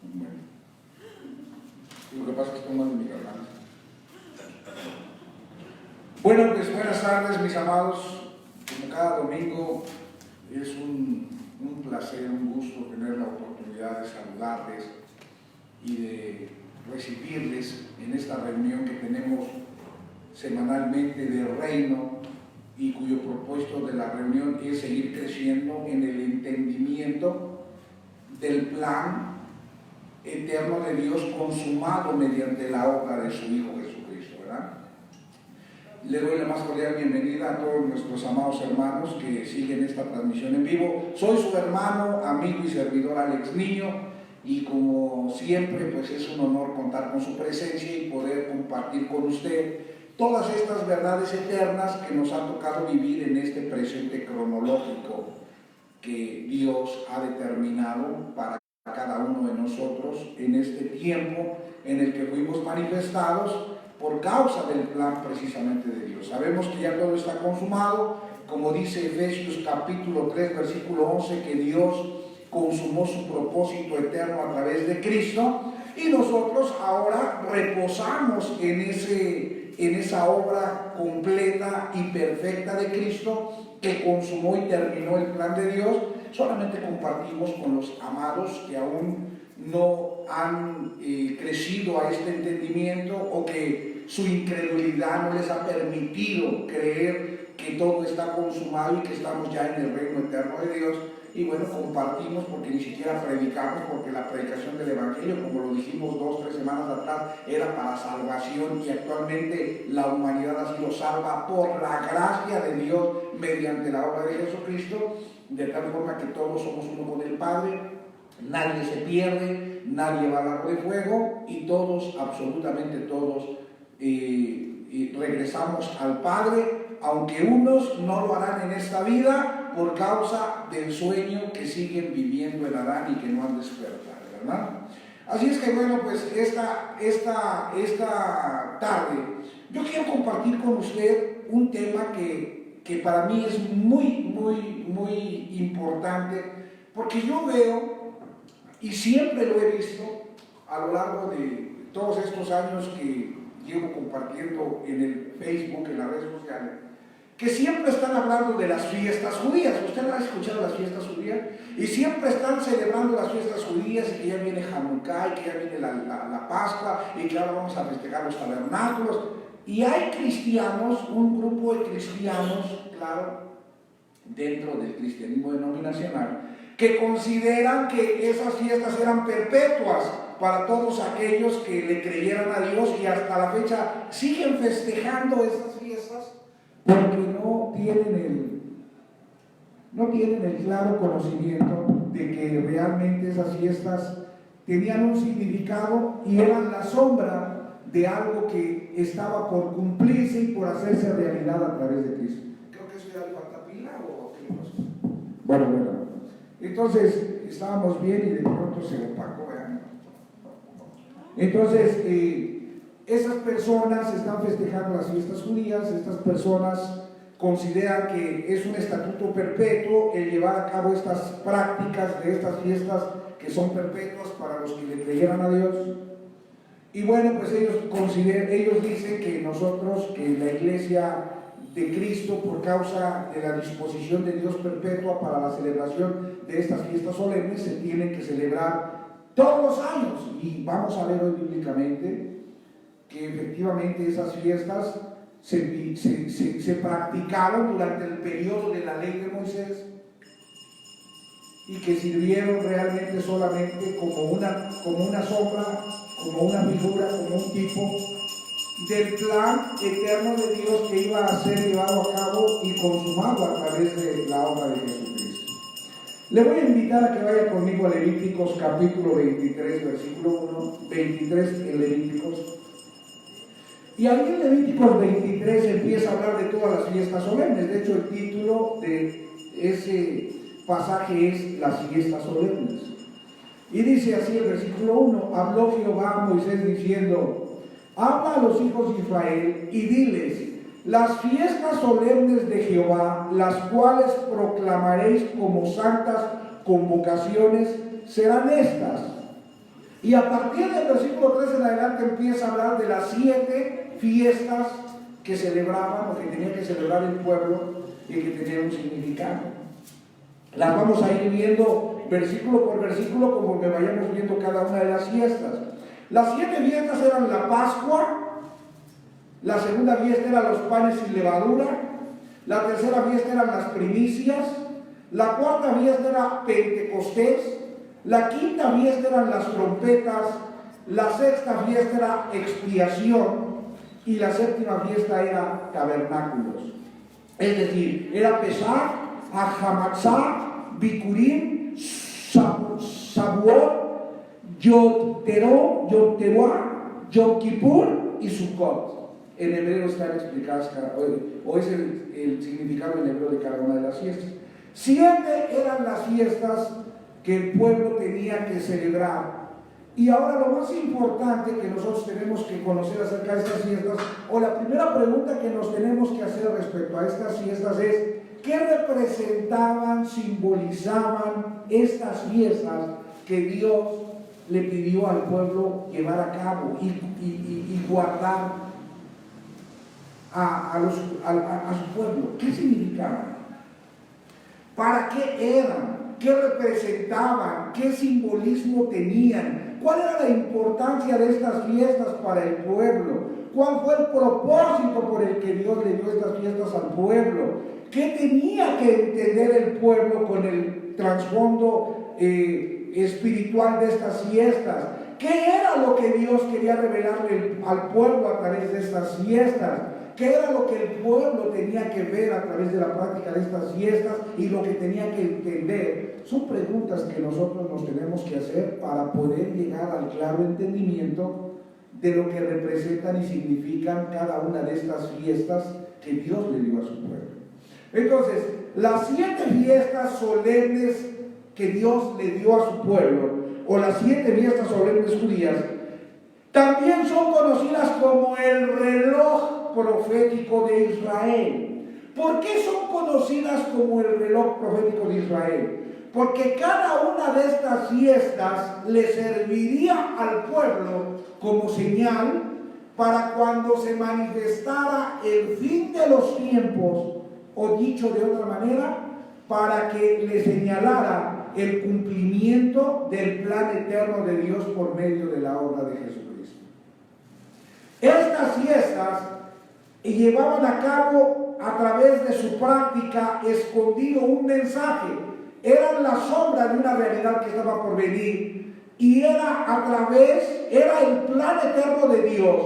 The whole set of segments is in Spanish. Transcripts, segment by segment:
Bueno. Lo que pasa es que estoy mal de mi garganta. Bueno, pues buenas tardes, mis amados. Como cada domingo es un placer, un gusto tener la oportunidad de saludarles y de recibirles en esta reunión que tenemos semanalmente del reino y cuyo propósito de la reunión es seguir creciendo en el entendimiento del plan eterno de Dios consumado mediante la obra de su Hijo Jesucristo, ¿verdad? Le doy la más cordial bienvenida a todos nuestros amados hermanos que siguen esta transmisión en vivo. Soy su hermano, amigo y servidor Alex Niño, y como siempre pues es un honor contar con su presencia y poder compartir con usted todas estas verdades eternas que nos ha tocado vivir en este presente cronológico que Dios ha determinado para cada uno de nosotros en este tiempo en el que fuimos manifestados por causa del plan precisamente de Dios. Sabemos que ya todo está consumado, como dice Efesios capítulo 3 versículo 11, que Dios consumó su propósito eterno a través de Cristo, y nosotros ahora reposamos en esa obra completa y perfecta de Cristo que consumó y terminó el plan de Dios. Solamente compartimos con los amados que aún no han crecido a este entendimiento o que su incredulidad no les ha permitido creer que todo está consumado y que estamos ya en el reino eterno de Dios. Y bueno, compartimos porque ni siquiera predicamos, porque la predicación del Evangelio, como lo dijimos 2 o 3 semanas atrás, era para salvación, y actualmente la humanidad ha sido salva por la gracia de Dios mediante la obra de Jesucristo, de tal forma que todos somos uno con el Padre, nadie se pierde, nadie va al lago de fuego, y todos, absolutamente todos, regresamos al Padre, aunque unos no lo harán en esta vida por causa del sueño que siguen viviendo en Adán y que no han despertado, ¿verdad? Así es que bueno, pues esta tarde yo quiero compartir con usted un tema que para mí es muy importante, porque yo veo, y siempre lo he visto a lo largo de todos estos años que llevo compartiendo en el Facebook, en las redes sociales, que siempre están hablando de las fiestas judías. ¿Usted ha escuchado las fiestas judías? Y siempre están celebrando las fiestas judías, y que ya viene Hanukkah, y que ya viene la Pascua, y que ahora vamos a festejar los tabernáculos. Y hay cristianos, un grupo de cristianos, claro, dentro del cristianismo denominacional, que consideran que esas fiestas eran perpetuas para todos aquellos que le creyeran a Dios, y hasta la fecha siguen festejando esas fiestas porque no tienen el claro conocimiento de que realmente esas fiestas tenían un significado y eran la sombra de algo que estaba por cumplirse y por hacerse realidad a través de Cristo. Creo que eso ya le falta pila o qué cosa. Bueno. Entonces, estábamos bien y de pronto se opacó, ¿verdad? Entonces, esas personas están festejando las fiestas judías. Estas personas consideran que es un estatuto perpetuo el llevar a cabo estas prácticas de estas fiestas que son perpetuas para los que le creyeran a Dios. Y bueno, pues ellos dicen que nosotros, que la iglesia de Cristo, por causa de la disposición de Dios perpetua para la celebración de estas fiestas solemnes, se tienen que celebrar todos los años. Y vamos a ver hoy bíblicamente que efectivamente esas fiestas se practicaron durante el periodo de la ley de Moisés, y que sirvieron realmente solamente como una sombra, como una figura, como un tipo del plan eterno de Dios que iba a ser llevado a cabo y consumado a través de la obra de Jesucristo. Le voy a invitar a que vaya conmigo a Levíticos capítulo 23, versículo 1, 23 en Levíticos. Y ahí en Levíticos 23 empieza a hablar de todas las fiestas solemnes. De hecho, el título de ese pasaje es las fiestas solemnes. Y dice así el versículo 1: habló Jehová a Moisés diciendo: habla a los hijos de Israel y diles: las fiestas solemnes de Jehová, las cuales proclamaréis como santas convocaciones, serán estas: Y a partir del versículo 3 en adelante empieza a hablar de las 7 fiestas que celebraban o que tenía que celebrar el pueblo y que tenían un significado. Las vamos a ir viendo versículo por versículo conforme vayamos viendo cada una de las fiestas. Las 7 fiestas eran la Pascua, la segunda fiesta eran los panes sin levadura, la tercera fiesta eran las primicias, la cuarta fiesta era Pentecostés, la quinta fiesta eran las trompetas, la sexta fiesta era expiación y la séptima fiesta era tabernáculos. Es decir, era Pesach, Hamatzah, Bikurim, Shavuot, Yom Teruah, Yom Kippur y Sukkot. En hebreo están explicadas o es el significado en hebreo de cada una de las fiestas. 7 eran las fiestas que el pueblo tenía que celebrar. Y ahora lo más importante que nosotros tenemos que conocer acerca de estas fiestas, o la primera pregunta que nos tenemos que hacer respecto a estas fiestas es: ¿qué representaban, simbolizaban estas fiestas que Dios le pidió al pueblo llevar a cabo y guardar a su pueblo? ¿Qué significaban? ¿Para qué eran? ¿Qué representaban? ¿Qué simbolismo tenían? ¿Cuál era la importancia de estas fiestas para el pueblo? ¿Cuál fue el propósito por el que Dios le dio estas fiestas al pueblo? ¿Qué tenía que entender el pueblo con el trasfondo espiritual de estas fiestas? ¿Qué era lo que Dios quería revelarle al pueblo a través de estas fiestas? ¿Qué era lo que el pueblo tenía que ver a través de la práctica de estas fiestas y lo que tenía que entender? Son preguntas que nosotros nos tenemos que hacer para poder llegar al claro entendimiento de lo que representan y significan cada una de estas fiestas que Dios le dio a su pueblo. Entonces, las 7 fiestas solemnes que Dios le dio a su pueblo, o las 7 fiestas solemnes judías, también son conocidas como el reloj profético de Israel. ¿Por qué son conocidas como el reloj profético de Israel? Porque cada una de estas fiestas le serviría al pueblo como señal para cuando se manifestara el fin de los tiempos, o dicho de otra manera, para que le señalara el cumplimiento del plan eterno de Dios por medio de la obra de Jesucristo. Estas fiestas llevaban a cabo a través de su práctica escondido un mensaje. Eran la sombra de una realidad que estaba por venir, y era el plan eterno de Dios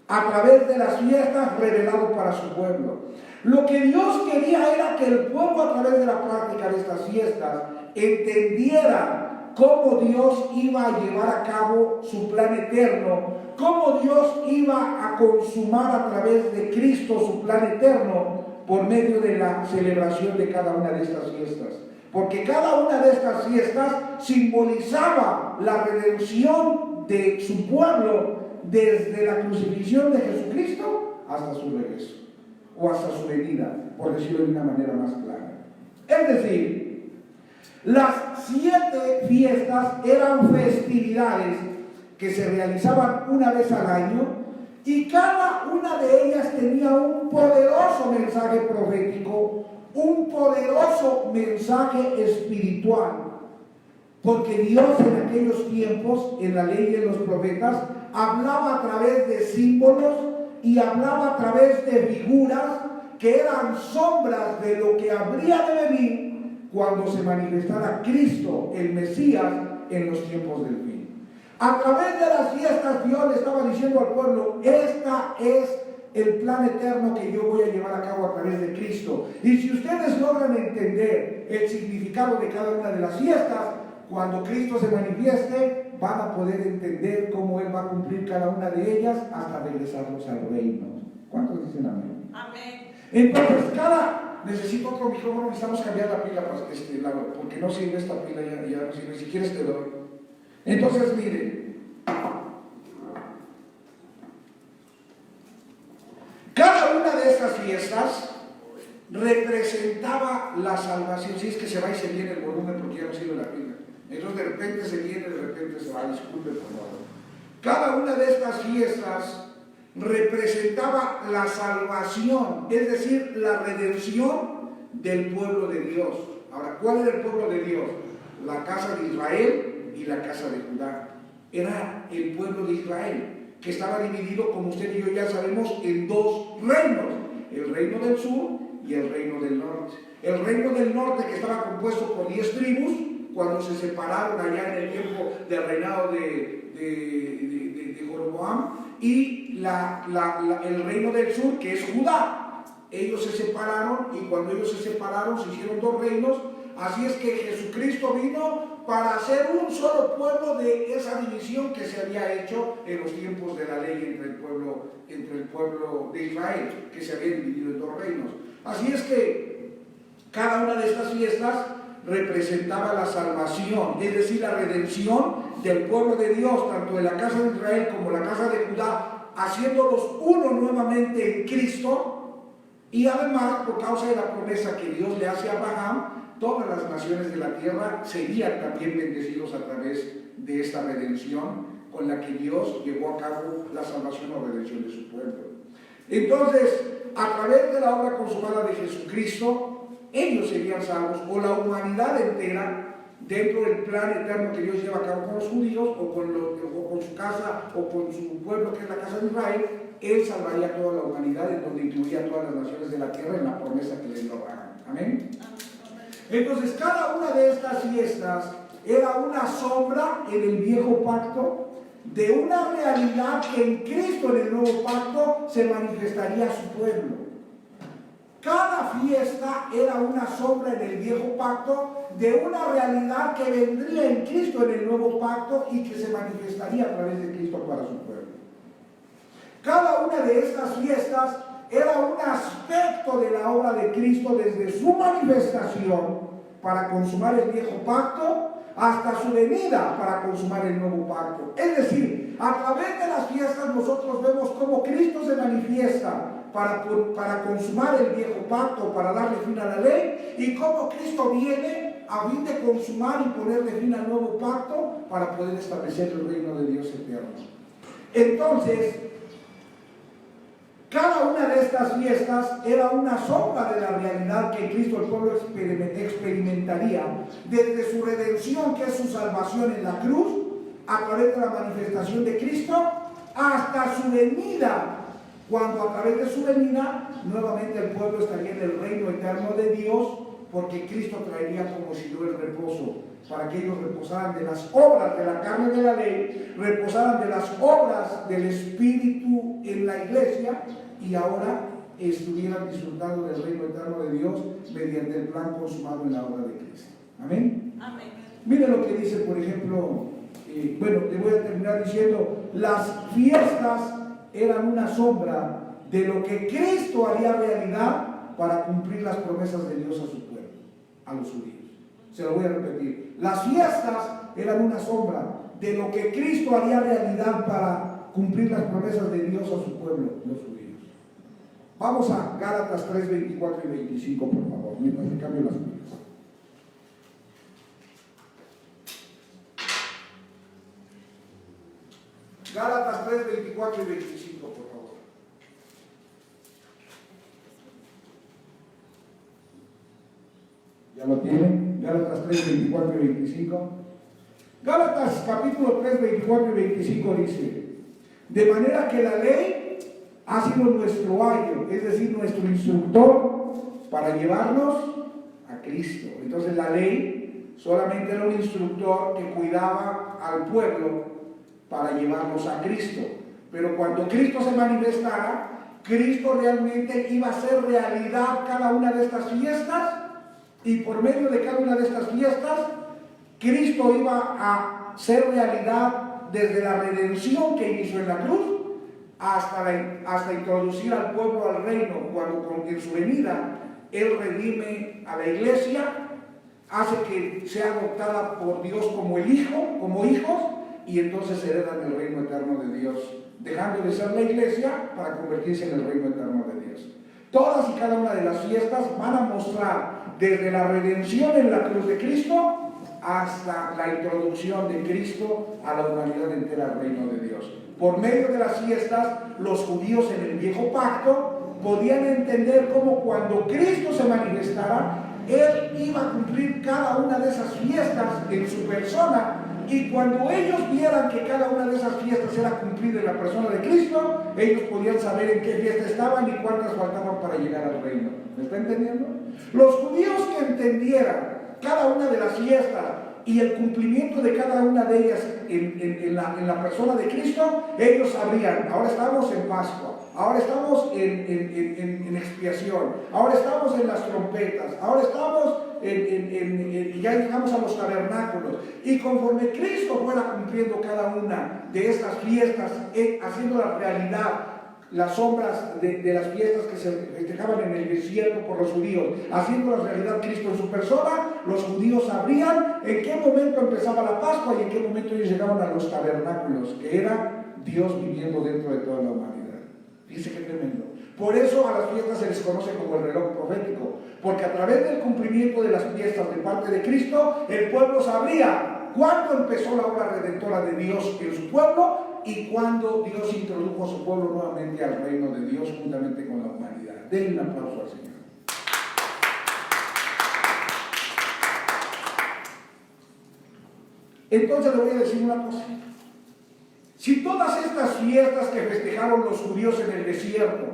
a través de las fiestas revelado para su pueblo. Lo que Dios quería era que el pueblo, a través de la práctica de estas fiestas, entendiera cómo Dios iba a llevar a cabo su plan eterno, cómo Dios iba a consumar a través de Cristo su plan eterno por medio de la celebración de cada una de estas fiestas. Porque cada una de estas fiestas simbolizaba la redención de su pueblo desde la crucifixión de Jesucristo hasta su regreso, o hasta su venida, por decirlo de una manera más clara. Es decir, las 7 fiestas eran festividades que se realizaban una vez al año, y cada una de ellas tenía un poderoso mensaje profético, un poderoso mensaje espiritual, porque Dios en aquellos tiempos, en la ley de los profetas, hablaba a través de símbolos y hablaba a través de figuras que eran sombras de lo que habría de venir cuando se manifestara Cristo, el Mesías, en los tiempos del fin. A través de las fiestas Dios le estaba diciendo al pueblo: esta es el plan eterno que yo voy a llevar a cabo a través de Cristo. Y si ustedes logran entender el significado de cada una de las fiestas, cuando Cristo se manifieste, van a poder entender cómo Él va a cumplir cada una de ellas hasta regresarnos al reino. ¿Cuántos dicen amén? Amén. Entonces, necesito otro micrófono, necesitamos cambiar la pila, porque no sirve esta pila, ya no sirve. Si quieres te doy. Entonces, miren, cada una de estas fiestas representaba la salvación. Si es que se va y se viene el volumen porque ya no sirve la pila. Entonces de repente se viene, de repente se va. Disculpe por favor. Cada una de estas fiestas representaba la salvación, es decir, la redención del pueblo de Dios. Ahora, ¿cuál era el pueblo de Dios? La casa de Israel y la casa de Judá. Era el pueblo de Israel, que estaba dividido, como usted y yo ya sabemos, en dos reinos: el reino del sur y el reino del norte. El reino del norte, que estaba compuesto por 10 tribus, cuando se separaron allá en el tiempo del reinado de Jeroboam, y el reino del sur, que es Judá. Ellos se separaron, y cuando ellos se separaron se hicieron dos reinos. Así es que Jesucristo vino para hacer un solo pueblo de esa división que se había hecho en los tiempos de la ley entre el pueblo de Israel, que se había dividido en dos reinos. Así es que cada una de estas fiestas representaba la salvación, es decir, la redención del pueblo de Dios, tanto de la casa de Israel como la casa de Judá, haciéndolos uno nuevamente en Cristo. Y además, por causa de la promesa que Dios le hace a Abraham, todas las naciones de la tierra serían también bendecidos a través de esta redención con la que Dios llevó a cabo la salvación o redención de su pueblo. Entonces, a través de la obra consumada de Jesucristo, ellos serían salvos, o la humanidad entera, dentro del plan eterno que Dios lleva a cabo con los judíos, o con su casa, o con su pueblo, que es la casa de Israel. Él salvaría a toda la humanidad, en donde incluiría a todas las naciones de la tierra, en la promesa que le dio a Abraham. Amén. Entonces, cada una de estas fiestas era una sombra en el viejo pacto de una realidad que en Cristo, en el nuevo pacto, se manifestaría a su pueblo. Cada fiesta era una sombra en el viejo pacto de una realidad que vendría en Cristo en el nuevo pacto y que se manifestaría a través de Cristo para su pueblo. Cada una de estas fiestas era un aspecto de la obra de Cristo desde su manifestación para consumar el viejo pacto hasta su venida para consumar el nuevo pacto. Es decir, a través de las fiestas nosotros vemos cómo Cristo se manifiesta para consumar el viejo pacto, para darle fin a la ley, y cómo Cristo viene a fin de consumar y ponerle fin al nuevo pacto para poder establecer el reino de Dios eterno. Entonces, cada una de estas fiestas era una sombra de la realidad que Cristo el pueblo experimentaría desde su redención, que es su salvación en la cruz, a través de la manifestación de Cristo, hasta su venida, cuando a través de su venida nuevamente el pueblo estaría en el reino eterno de Dios, porque Cristo traería como si yo el reposo, para que ellos reposaran de las obras de la carne de la ley, reposaran de las obras del Espíritu en la iglesia, y ahora estuvieran disfrutando del reino eterno de Dios mediante el plan consumado en la obra de Cristo. Amén. Amén. Mire lo que dice, por ejemplo, te voy a terminar diciendo: las fiestas eran una sombra de lo que Cristo haría realidad para cumplir las promesas de Dios a su pueblo, a los judíos. Se lo voy a repetir: las fiestas eran una sombra de lo que Cristo haría realidad para cumplir las promesas de Dios a su pueblo, los judíos. Vamos a Gálatas 3, 24 y 25, por favor, mientras me cambio las cosas. Gálatas 3, 24 y 25, por favor. ¿Ya lo tienen? Gálatas 3, 24 y 25. Gálatas capítulo 3, 24 y 25 dice: de manera que la ley ha sido nuestro ayo, es decir, nuestro instructor para llevarnos a Cristo. Entonces la ley solamente era un instructor que cuidaba al pueblo para llevarnos a Cristo. Pero cuando Cristo se manifestara, Cristo realmente iba a hacer realidad cada una de estas fiestas, y por medio de cada una de estas fiestas, Cristo iba a hacer realidad desde la redención que hizo en la cruz hasta introducir al pueblo al reino, cuando en su venida Él redime a la iglesia, hace que sea adoptada por Dios como hijos, y entonces heredan el reino eterno de Dios, dejando de ser la iglesia para convertirse en el reino eterno de Dios. Todas y cada una de las fiestas van a mostrar desde la redención en la cruz de Cristo hasta la introducción de Cristo a la humanidad entera al reino de Dios. Por medio de las fiestas, los judíos en el viejo pacto podían entender cómo cuando Cristo se manifestara, Él iba a cumplir cada una de esas fiestas en su persona. Y cuando ellos vieran que cada una de esas fiestas era cumplida en la persona de Cristo, ellos podían saber en qué fiesta estaban y cuántas faltaban para llegar al reino. ¿Me está entendiendo? Los judíos que entendieran cada una de las fiestas y el cumplimiento de cada una de ellas en la persona de Cristo, ellos sabrían, ahora estamos en Pascua, ahora estamos en expiación, ahora estamos en las trompetas, ahora estamos ya llegamos a los tabernáculos. Y conforme Cristo fuera cumpliendo cada una de estas fiestas, haciendo la realidad, las sombras de las fiestas que se festejaban en el desierto por los judíos, haciendo la realidad Cristo en su persona, los judíos sabrían en qué momento empezaba la Pascua y en qué momento ellos llegaban a los tabernáculos, que era Dios viviendo dentro de toda la humanidad. Dice que tremendo. Por eso a las fiestas se les conoce como el reloj profético, porque a través del cumplimiento de las fiestas de parte de Cristo, el pueblo sabría cuándo empezó la obra redentora de Dios en su pueblo y cuándo Dios introdujo a su pueblo nuevamente al reino de Dios juntamente con la humanidad. Denle un aplauso al Señor. Entonces le voy a decir una cosa. Si todas estas fiestas que festejaron los judíos en el desierto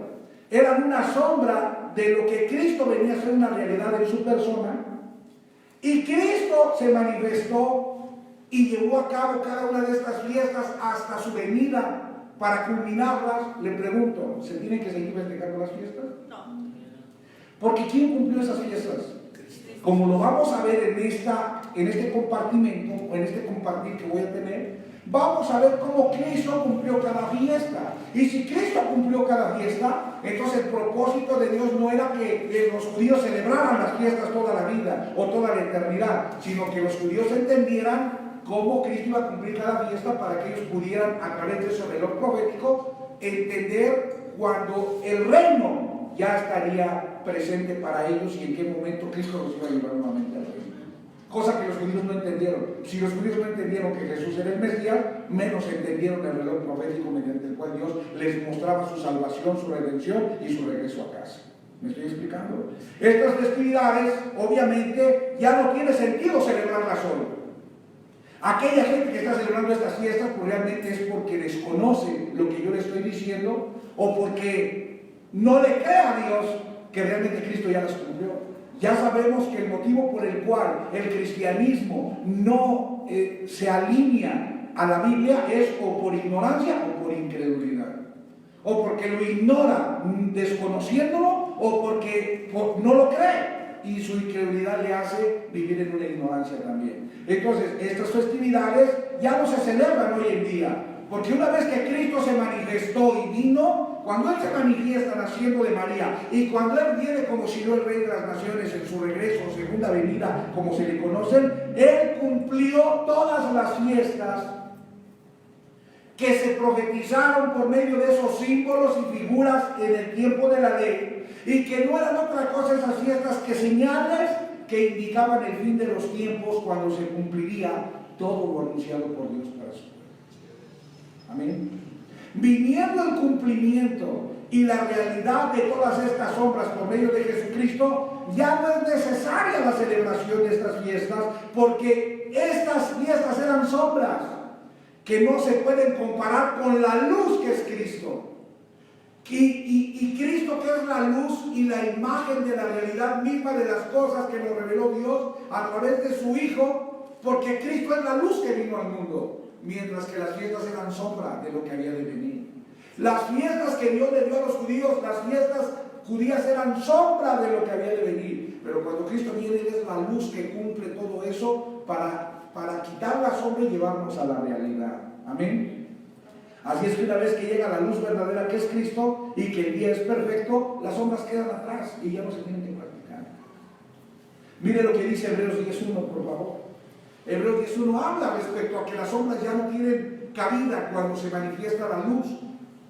eran una sombra de lo que Cristo venía a ser una realidad en su persona, y Cristo se manifestó y llevó a cabo cada una de estas fiestas hasta su venida para culminarlas, le pregunto, ¿se tienen que seguir festejando las fiestas? No. Porque ¿quién cumplió esas fiestas? Como lo vamos a ver en este compartimento, o en este compartir que voy a tener, vamos a ver cómo Cristo cumplió cada fiesta. Y si Cristo cumplió cada fiesta, entonces el propósito de Dios no era que los judíos celebraran las fiestas toda la vida o toda la eternidad, sino que los judíos entendieran cómo Cristo iba a cumplir cada fiesta para que ellos pudieran, a través de ese reloj profético, entender cuando el reino ya estaría presente para ellos y en qué momento Cristo los iba a llevar nuevamente al reino. Cosa que los judíos no entendieron. Si los judíos no entendieron que Jesús era el Mesías, menos entendieron el reloj profético mediante el cual Dios les mostraba su salvación, su redención y su regreso a casa. ¿Me estoy explicando? Estas festividades, obviamente, ya no tiene sentido celebrarlas solo. Aquella gente que está celebrando estas fiestas, pues realmente es porque desconoce lo que yo le estoy diciendo o porque no le cree a Dios que realmente Cristo ya las cumplió. Ya sabemos que el motivo por el cual el cristianismo no se alinea a la Biblia es o por ignorancia o por incredulidad. O porque lo ignora desconociéndolo o porque no lo cree y su incredulidad le hace vivir en una ignorancia también. Entonces, estas festividades ya no se celebran hoy en día, porque una vez que Cristo se manifestó y vino, cuando Él se manifiesta naciendo de María y cuando Él viene como si no el Rey de las Naciones en su regreso, segunda venida, como se le conocen, Él cumplió todas las fiestas que se profetizaron por medio de esos símbolos y figuras en el tiempo de la ley, y que no eran otra cosa esas fiestas que señales que indicaban el fin de los tiempos cuando se cumpliría todo lo anunciado por Dios para su pueblo. Amén. Viniendo el cumplimiento y la realidad de todas estas obras por medio de Jesucristo, ya no es necesaria la celebración de estas fiestas, porque estas fiestas eran sombras que no se pueden comparar con la luz que es Cristo. Y Cristo, que es la luz y la imagen de la realidad misma de las cosas que nos reveló Dios a través de su Hijo, porque Cristo es la luz que vino al mundo, mientras que las fiestas eran sombra de lo que había de venir. Las fiestas que Dios le dio a los judíos, las fiestas judías eran sombra de lo que había de venir, pero cuando Cristo viene, Él es la luz que cumple todo eso para quitar la sombra y llevarnos a la realidad. Amén. Así es que una vez que llega la luz verdadera que es Cristo y que el día es perfecto, las sombras quedan atrás y ya no se tienen que practicar. Mire lo que dice Hebreos 10.1, por favor. Hebreos 10.1 habla respecto a que las sombras ya no tienen cabida cuando se manifiesta la luz.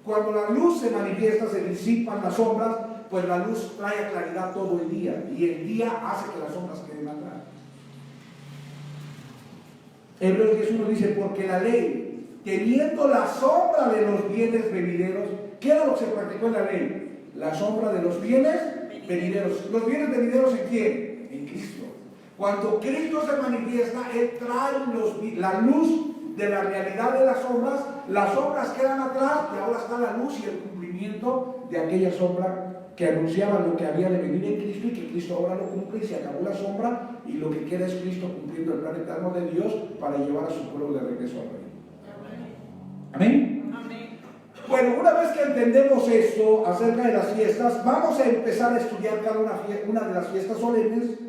Cuando la luz se manifiesta, se disipan las sombras, pues la luz trae claridad todo el día y el día hace que las sombras queden atrás. Hebreos 10:1 dice, porque la ley, teniendo la sombra de los bienes venideros, ¿qué era lo que se practicó en la ley? La sombra de los bienes venideros. ¿Los bienes venideros en quién? En Cristo. Cuando Cristo se manifiesta, Él trae la luz de la realidad de las sombras quedan atrás y ahora está la luz y el cumplimiento de aquella sombra que anunciaba lo que había de venir en Cristo y que Cristo ahora lo cumple y se acabó la sombra y lo que queda es Cristo cumpliendo el plan eterno de Dios para llevar a su pueblo de regreso al reino. ¿Amén? Amén. Bueno, una vez que entendemos esto acerca de las fiestas, vamos a empezar a estudiar cada una de las fiestas solemnes.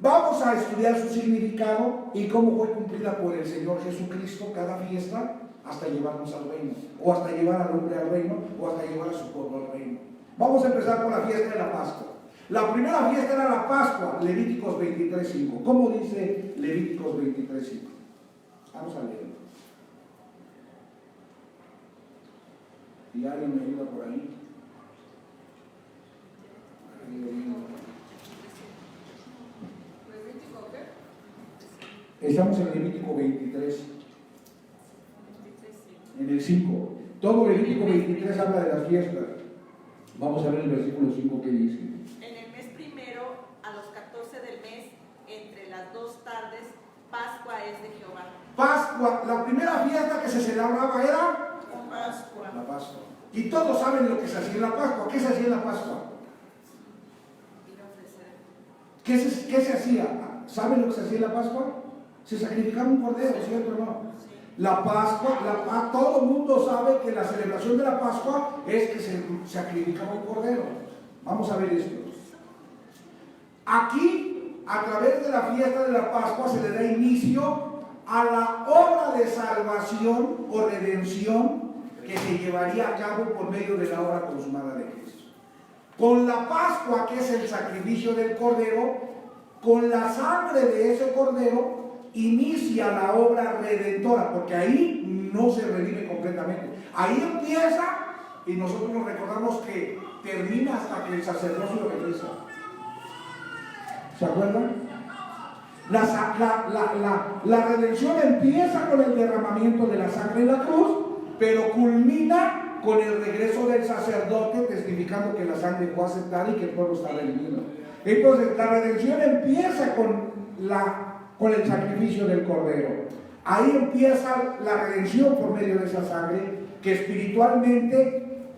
Vamos a estudiar su significado y cómo fue cumplida por el Señor Jesucristo cada fiesta hasta llevarnos al reino, o hasta llevar al hombre al reino, o hasta llevar a su pueblo al reino. Vamos a empezar con la fiesta de la Pascua. La primera fiesta era la Pascua, Levíticos 23:5. ¿Cómo dice Levíticos 23:5? Vamos a leerlo. Y alguien me ayuda por ahí. Estamos en Levítico 23, en el 5. Todo Levítico 23 habla de las fiestas. Vamos a ver el versículo 5 que dice. En el mes primero, a los 14 del mes, entre las 2 tardes, Pascua es de Jehová. Pascua, la primera fiesta que se celebraba era Pascua. la Pascua. Y todos saben lo que se hacía en la Pascua. ¿Qué se hacía en la Pascua? ¿Qué se hacía? ¿Saben lo que se hacía en la Pascua? Se sacrificaba un cordero, ¿cierto o no? La Pascua, todo el mundo sabe que la celebración de la Pascua es que se sacrificaba un cordero. Vamos a ver esto. Aquí, a través de la fiesta de la Pascua, se le da inicio a la obra de salvación o redención que se llevaría a cabo por medio de la obra consumada de Cristo. Con la Pascua, que es el sacrificio del cordero, con la sangre de ese cordero, inicia la obra redentora, porque ahí no se redime completamente. Ahí empieza y nosotros nos recordamos que termina hasta que el sacerdocio regresa. ¿Se acuerdan? La redención empieza con el derramamiento de la sangre en la cruz, pero culmina con el regreso del sacerdote testificando que la sangre fue aceptada y que el pueblo está redimido. Entonces la redención empieza con el sacrificio del cordero. Ahí empieza la redención por medio de esa sangre, que espiritualmente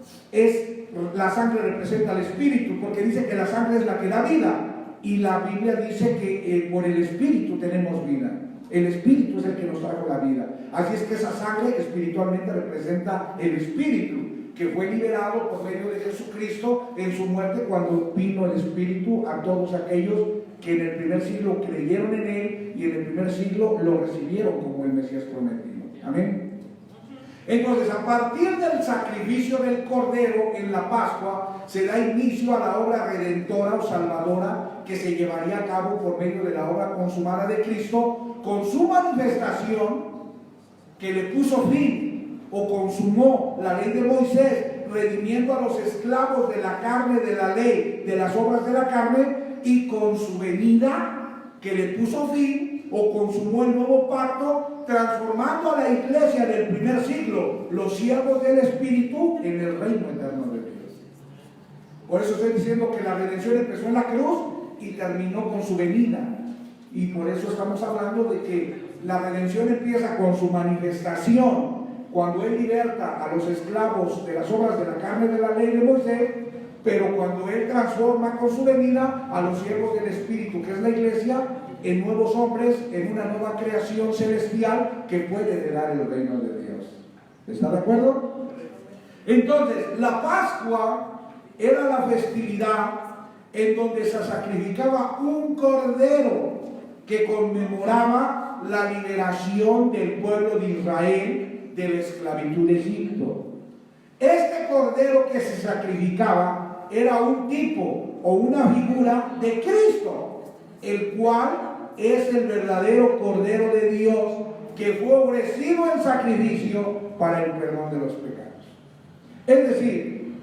la sangre representa al espíritu, porque dice que la sangre es la que da vida, y la Biblia dice que por el espíritu tenemos vida. El espíritu es el que nos trajo la vida. Así es que esa sangre espiritualmente representa el espíritu que fue liberado por medio de Jesucristo en su muerte, cuando vino el espíritu a todos aquellos que en el primer siglo creyeron en él y en el primer siglo lo recibieron como el Mesías prometido. Amén. Entonces, a partir del sacrificio del cordero en la Pascua, se da inicio a la obra redentora o salvadora que se llevaría a cabo por medio de la obra consumada de Cristo, con su manifestación que le puso fin o consumó la ley de Moisés, redimiendo a los esclavos de la carne, de la ley, de las obras de la carne, y con su venida que le puso fin o consumó el nuevo pacto, transformando a la iglesia del primer siglo, los siervos del Espíritu, en el reino eterno de Dios. Por eso estoy diciendo que la redención empezó en la cruz y terminó con su venida. Y por eso estamos hablando de que la redención empieza con su manifestación, cuando Él liberta a los esclavos de las obras de la carne de la ley de Moisés, pero cuando Él transforma con su venida a los siervos del Espíritu, que es la iglesia, en nuevos hombres, en una nueva creación celestial que puede heredar el reino de Dios. ¿Está de acuerdo? Entonces, la Pascua era la festividad en donde se sacrificaba un cordero que conmemoraba la liberación del pueblo de Israel de la esclavitud de Egipto. Este cordero que se sacrificaba era un tipo o una figura de Cristo, el cual es el verdadero Cordero de Dios que fue ofrecido en sacrificio para el perdón de los pecados. Es decir,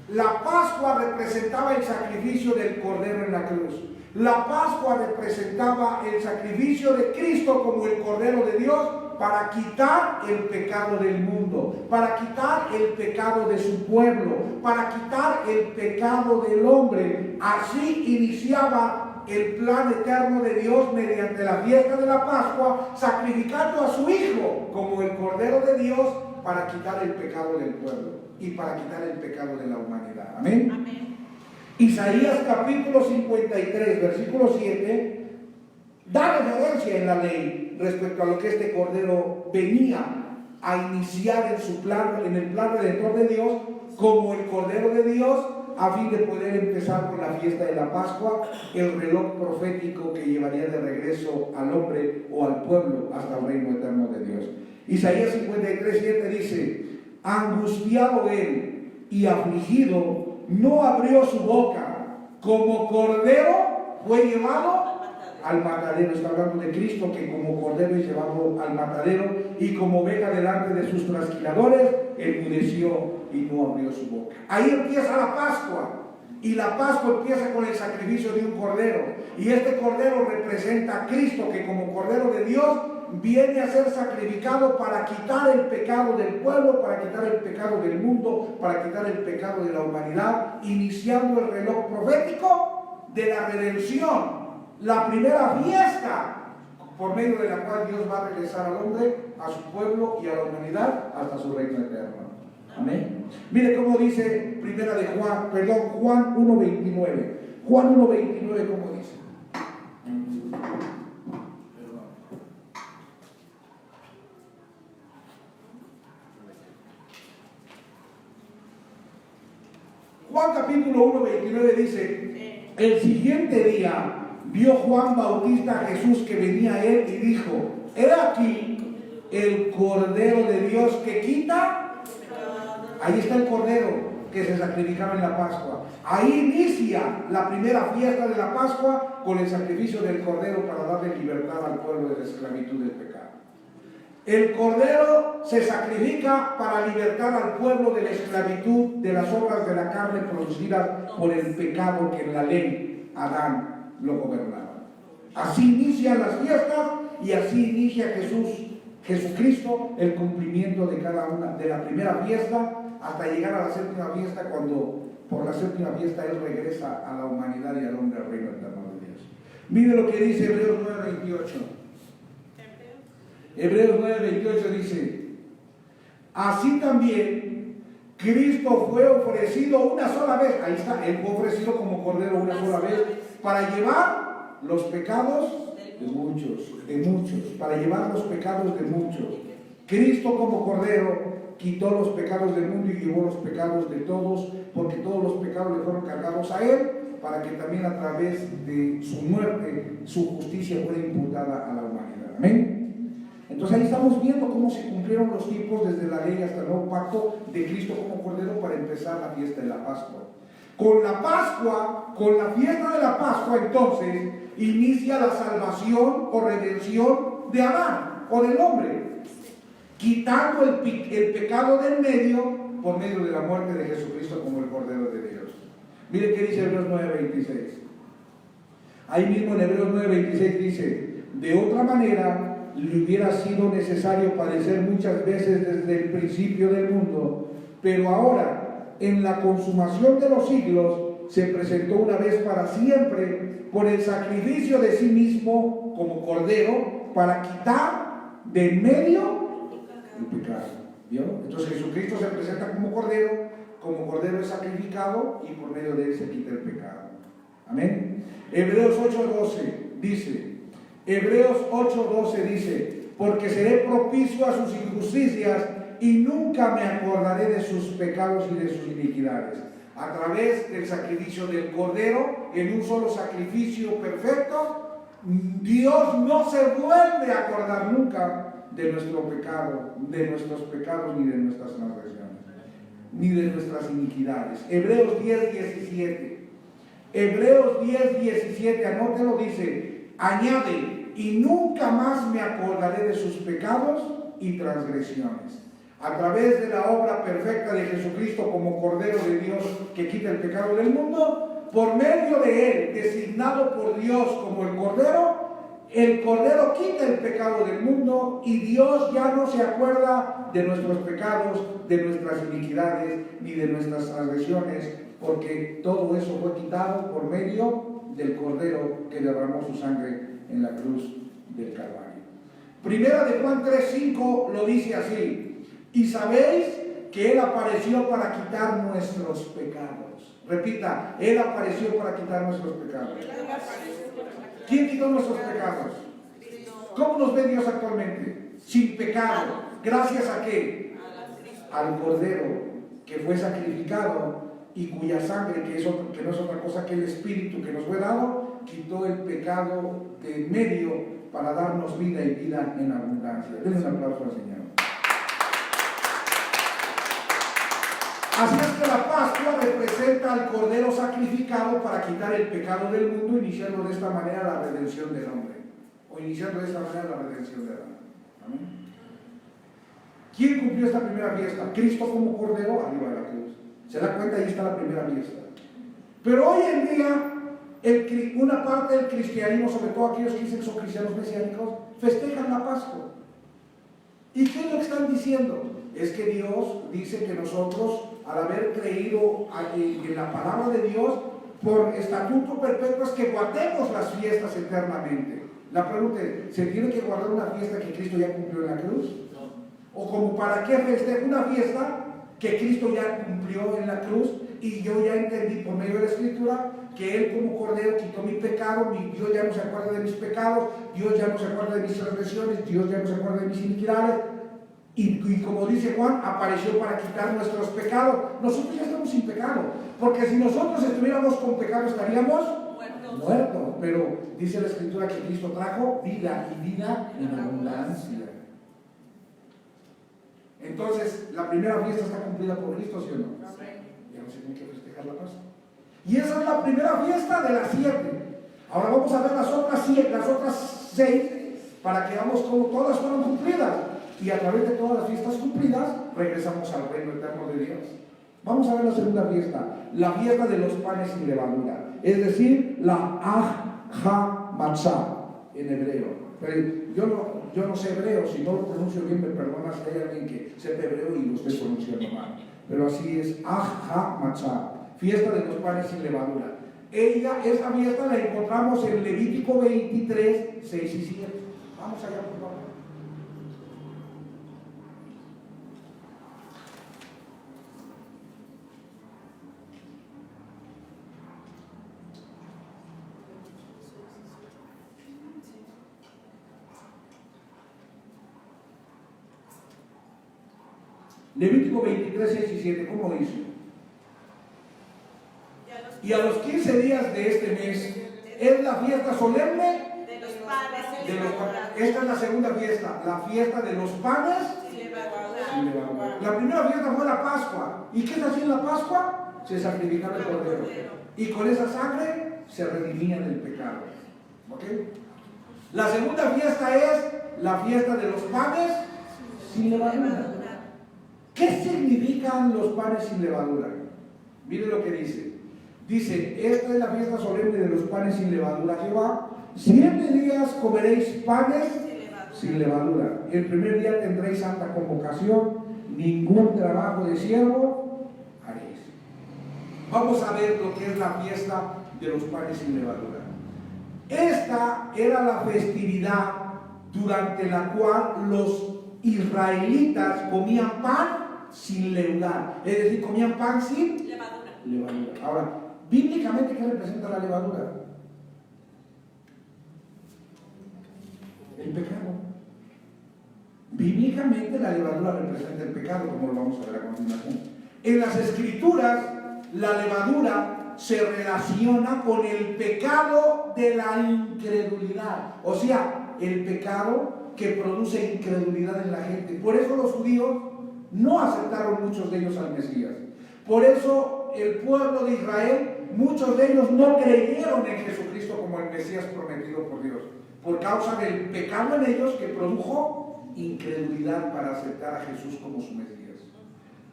La Pascua representaba el sacrificio del Cordero en la cruz. La Pascua representaba el sacrificio de Cristo como el Cordero de Dios para quitar el pecado del mundo, para quitar el pecado de su pueblo, para quitar el pecado del hombre. Así iniciaba el plan eterno de Dios mediante la fiesta de la Pascua, sacrificando a su Hijo como el Cordero de Dios para quitar el pecado del pueblo y para quitar el pecado de la humanidad. Amén. Amén. Isaías capítulo 53, versículo 7, da referencia en la ley respecto a lo que este Cordero venía a iniciar en su plan, en el plan redentor de Dios, como el Cordero de Dios, a fin de poder empezar con la fiesta de la Pascua, el reloj profético que llevaría de regreso al hombre o al pueblo hasta el reino eterno de Dios. Isaías 53, 7 dice: angustiado él y afligido, no abrió su boca, como cordero fue llevado al matadero. Está hablando de Cristo, que como cordero es llevado al matadero, y como oveja delante de sus trasquiladores, enmudeció y no abrió su boca. Ahí empieza la Pascua, y la Pascua empieza con el sacrificio de un cordero, y este cordero representa a Cristo, que como cordero de Dios viene a ser sacrificado para quitar el pecado del pueblo, para quitar el pecado del mundo, para quitar el pecado de la humanidad, iniciando el reloj profético de la redención, la primera fiesta por medio de la cual Dios va a regresar al hombre, a su pueblo y a la humanidad hasta su reino eterno. Amén. Mire cómo dice Juan 1:29. Juan 1:29, ¿cómo dice? Juan capítulo 1:29 dice: el siguiente día vio Juan Bautista a Jesús que venía a él y dijo: he aquí el Cordero de Dios que quita. Ahí está el Cordero que se sacrificaba en la Pascua. Ahí inicia la primera fiesta de la Pascua con el sacrificio del Cordero para darle libertad al pueblo de la esclavitud del pecado. El Cordero se sacrifica para libertar al pueblo de la esclavitud de las obras de la carne producidas por el pecado que en la ley Adán lo gobernaba. Así inician las fiestas y así inicia Jesucristo el cumplimiento de cada una de la primera fiesta hasta llegar a la séptima fiesta, cuando por la séptima fiesta Él regresa a la humanidad y al hombre al reino eterno de Dios. Mire lo que dice Hebreos 9:28. Hebreos 9:28 dice: así también Cristo fue ofrecido una sola vez. Ahí está, Él fue ofrecido como cordero una sola vez para llevar los pecados de muchos, para llevar los pecados de muchos. Cristo como cordero quitó los pecados del mundo y llevó los pecados de todos, porque todos los pecados le fueron cargados a Él, para que también a través de su muerte su justicia fuera imputada a la humanidad. Amén. Entonces ahí estamos viendo cómo se cumplieron los tiempos desde la ley hasta el nuevo pacto de Cristo como Cordero para empezar la fiesta de la Pascua. Con la Pascua, con la fiesta de la Pascua, entonces inicia la salvación o redención de Adán o del hombre, quitando el pecado del medio por medio de la muerte de Jesucristo como el Cordero de Dios. Mire qué dice Hebreos 9:26. Ahí mismo en Hebreos 9:26 dice: de otra manera le hubiera sido necesario padecer muchas veces desde el principio del mundo, pero ahora, en la consumación de los siglos, se presentó una vez para siempre por el sacrificio de sí mismo como cordero para quitar de en medio el pecado. ¿Vio? Entonces Jesucristo se presenta como cordero es sacrificado y por medio de él se quita el pecado. Amén. Hebreos 8:12 dice: porque seré propicio a sus injusticias y nunca me acordaré de sus pecados y de sus iniquidades. A través del sacrificio del Cordero, en un solo sacrificio perfecto, Dios no se vuelve a acordar nunca de nuestro pecado, de nuestros pecados, ni de nuestras transgresiones, ni de nuestras iniquidades. Hebreos 10:17, anótelo, dice: añade: y nunca más me acordaré de sus pecados y transgresiones. a través de la obra perfecta de Jesucristo como Cordero de Dios que quita el pecado del mundo, por medio de Él, designado por Dios como el Cordero quita el pecado del mundo y Dios ya no se acuerda de nuestros pecados, de nuestras iniquidades, ni de nuestras transgresiones, porque todo eso fue quitado por medio del Cordero que derramó su sangre en la cruz del Calvario. Primera de Juan 3:5 lo dice así: y sabéis que Él apareció para quitar nuestros pecados. Repita, Él apareció para quitar nuestros pecados. ¿Quién quitó nuestros pecados? ¿Cómo nos ve Dios actualmente? Sin pecado. ¿Gracias a qué? Al Cordero que fue sacrificado y cuya sangre, que no es otra cosa que el Espíritu que nos fue dado, quitó el pecado de en medio para darnos vida y vida en abundancia. Denle un aplauso al Señor. Así es que la Pascua representa al Cordero sacrificado para quitar el pecado del mundo, iniciando de esta manera la redención del hombre. O iniciando de esta manera la redención del hombre. ¿Amén? ¿Quién cumplió esta primera fiesta? Cristo como Cordero arriba de la cruz. ¿Se da cuenta? Ahí está la primera fiesta. Pero hoy en día, una parte del cristianismo, sobre todo aquellos que dicen que son cristianos mesiánicos, festejan la Pascua. ¿Y qué es lo que están diciendo? Es que Dios dice que nosotros, al haber creído en la palabra de Dios, por estatuto perfecto es que guardemos las fiestas eternamente. La pregunta es, ¿se tiene que guardar una fiesta que Cristo ya cumplió en la cruz? ¿O como para qué festejar una fiesta que Cristo ya cumplió en la cruz y yo ya entendí por medio de la Escritura que Él como Cordero quitó mi pecado, Dios ya no se acuerda de mis pecados, Dios ya no se acuerda de mis transgresiones, Dios ya no se acuerda de mis iniquidades? Y como dice Juan, apareció para quitar nuestros pecados. Nosotros ya estamos sin pecado, porque si nosotros estuviéramos con pecado estaríamos muertos. Pero dice la Escritura que Cristo trajo vida y vida en abundancia. Entonces, la primera fiesta está cumplida por Cristo, ¿sí o no? Ya no se tiene que festejar la Pascua. Y esa es la primera fiesta de las 7. Ahora vamos a ver las otras 6, para que veamos cómo todas fueron cumplidas. Y a través de todas las fiestas cumplidas, regresamos al reino eterno de Dios. Vamos a ver la segunda fiesta, la fiesta de los panes sin levadura, es decir, la Ha-Matzah en hebreo. Pero yo no sé hebreo, si no lo pronuncio bien me perdona si hay alguien que sepa hebreo y lo esté pronunciando mal. Pero así es, Ha-Matzah, fiesta de los panes sin levadura. Esa fiesta la encontramos en Levítico 23, 6 y 7. Vamos allá, por favor. Levítico 23, 6 y 7, ¿cómo dice? Y a los 15 días de este mes es la fiesta solemne de los panes. Esta es la segunda fiesta, la fiesta de los panes sin levadura. La primera fiesta fue la Pascua. ¿Y qué se hacía en la Pascua? Se sacrificaba el cordero. Y con esa sangre se redimía del pecado. ¿Ok? La segunda fiesta es la fiesta de los panes sin levadura. ¿Qué significan los panes sin levadura? Mire lo que dice. Dice, esta es la fiesta solemne de los panes sin levadura. Jehová, 7 días comeréis panes sin levadura. El primer día tendréis santa convocación, ningún trabajo de siervo haréis. Vamos a ver lo que es la fiesta de los panes sin levadura. Esta era la festividad durante la cual los israelitas comían pan sin leuдар, es decir, comían pan sin levadura. Ahora, bíblicamente, ¿qué representa la levadura? El pecado. Bíblicamente la levadura representa el pecado, como lo vamos a ver a continuación. En las Escrituras, la levadura se relaciona con el pecado de la incredulidad, o sea, el pecado que produce incredulidad en la gente. Por eso los judíos no aceptaron, muchos de ellos, al Mesías. Por eso el pueblo de Israel, muchos de ellos no creyeron en Jesucristo como el Mesías prometido por Dios, por causa del pecado en ellos que produjo incredulidad para aceptar a Jesús como su Mesías.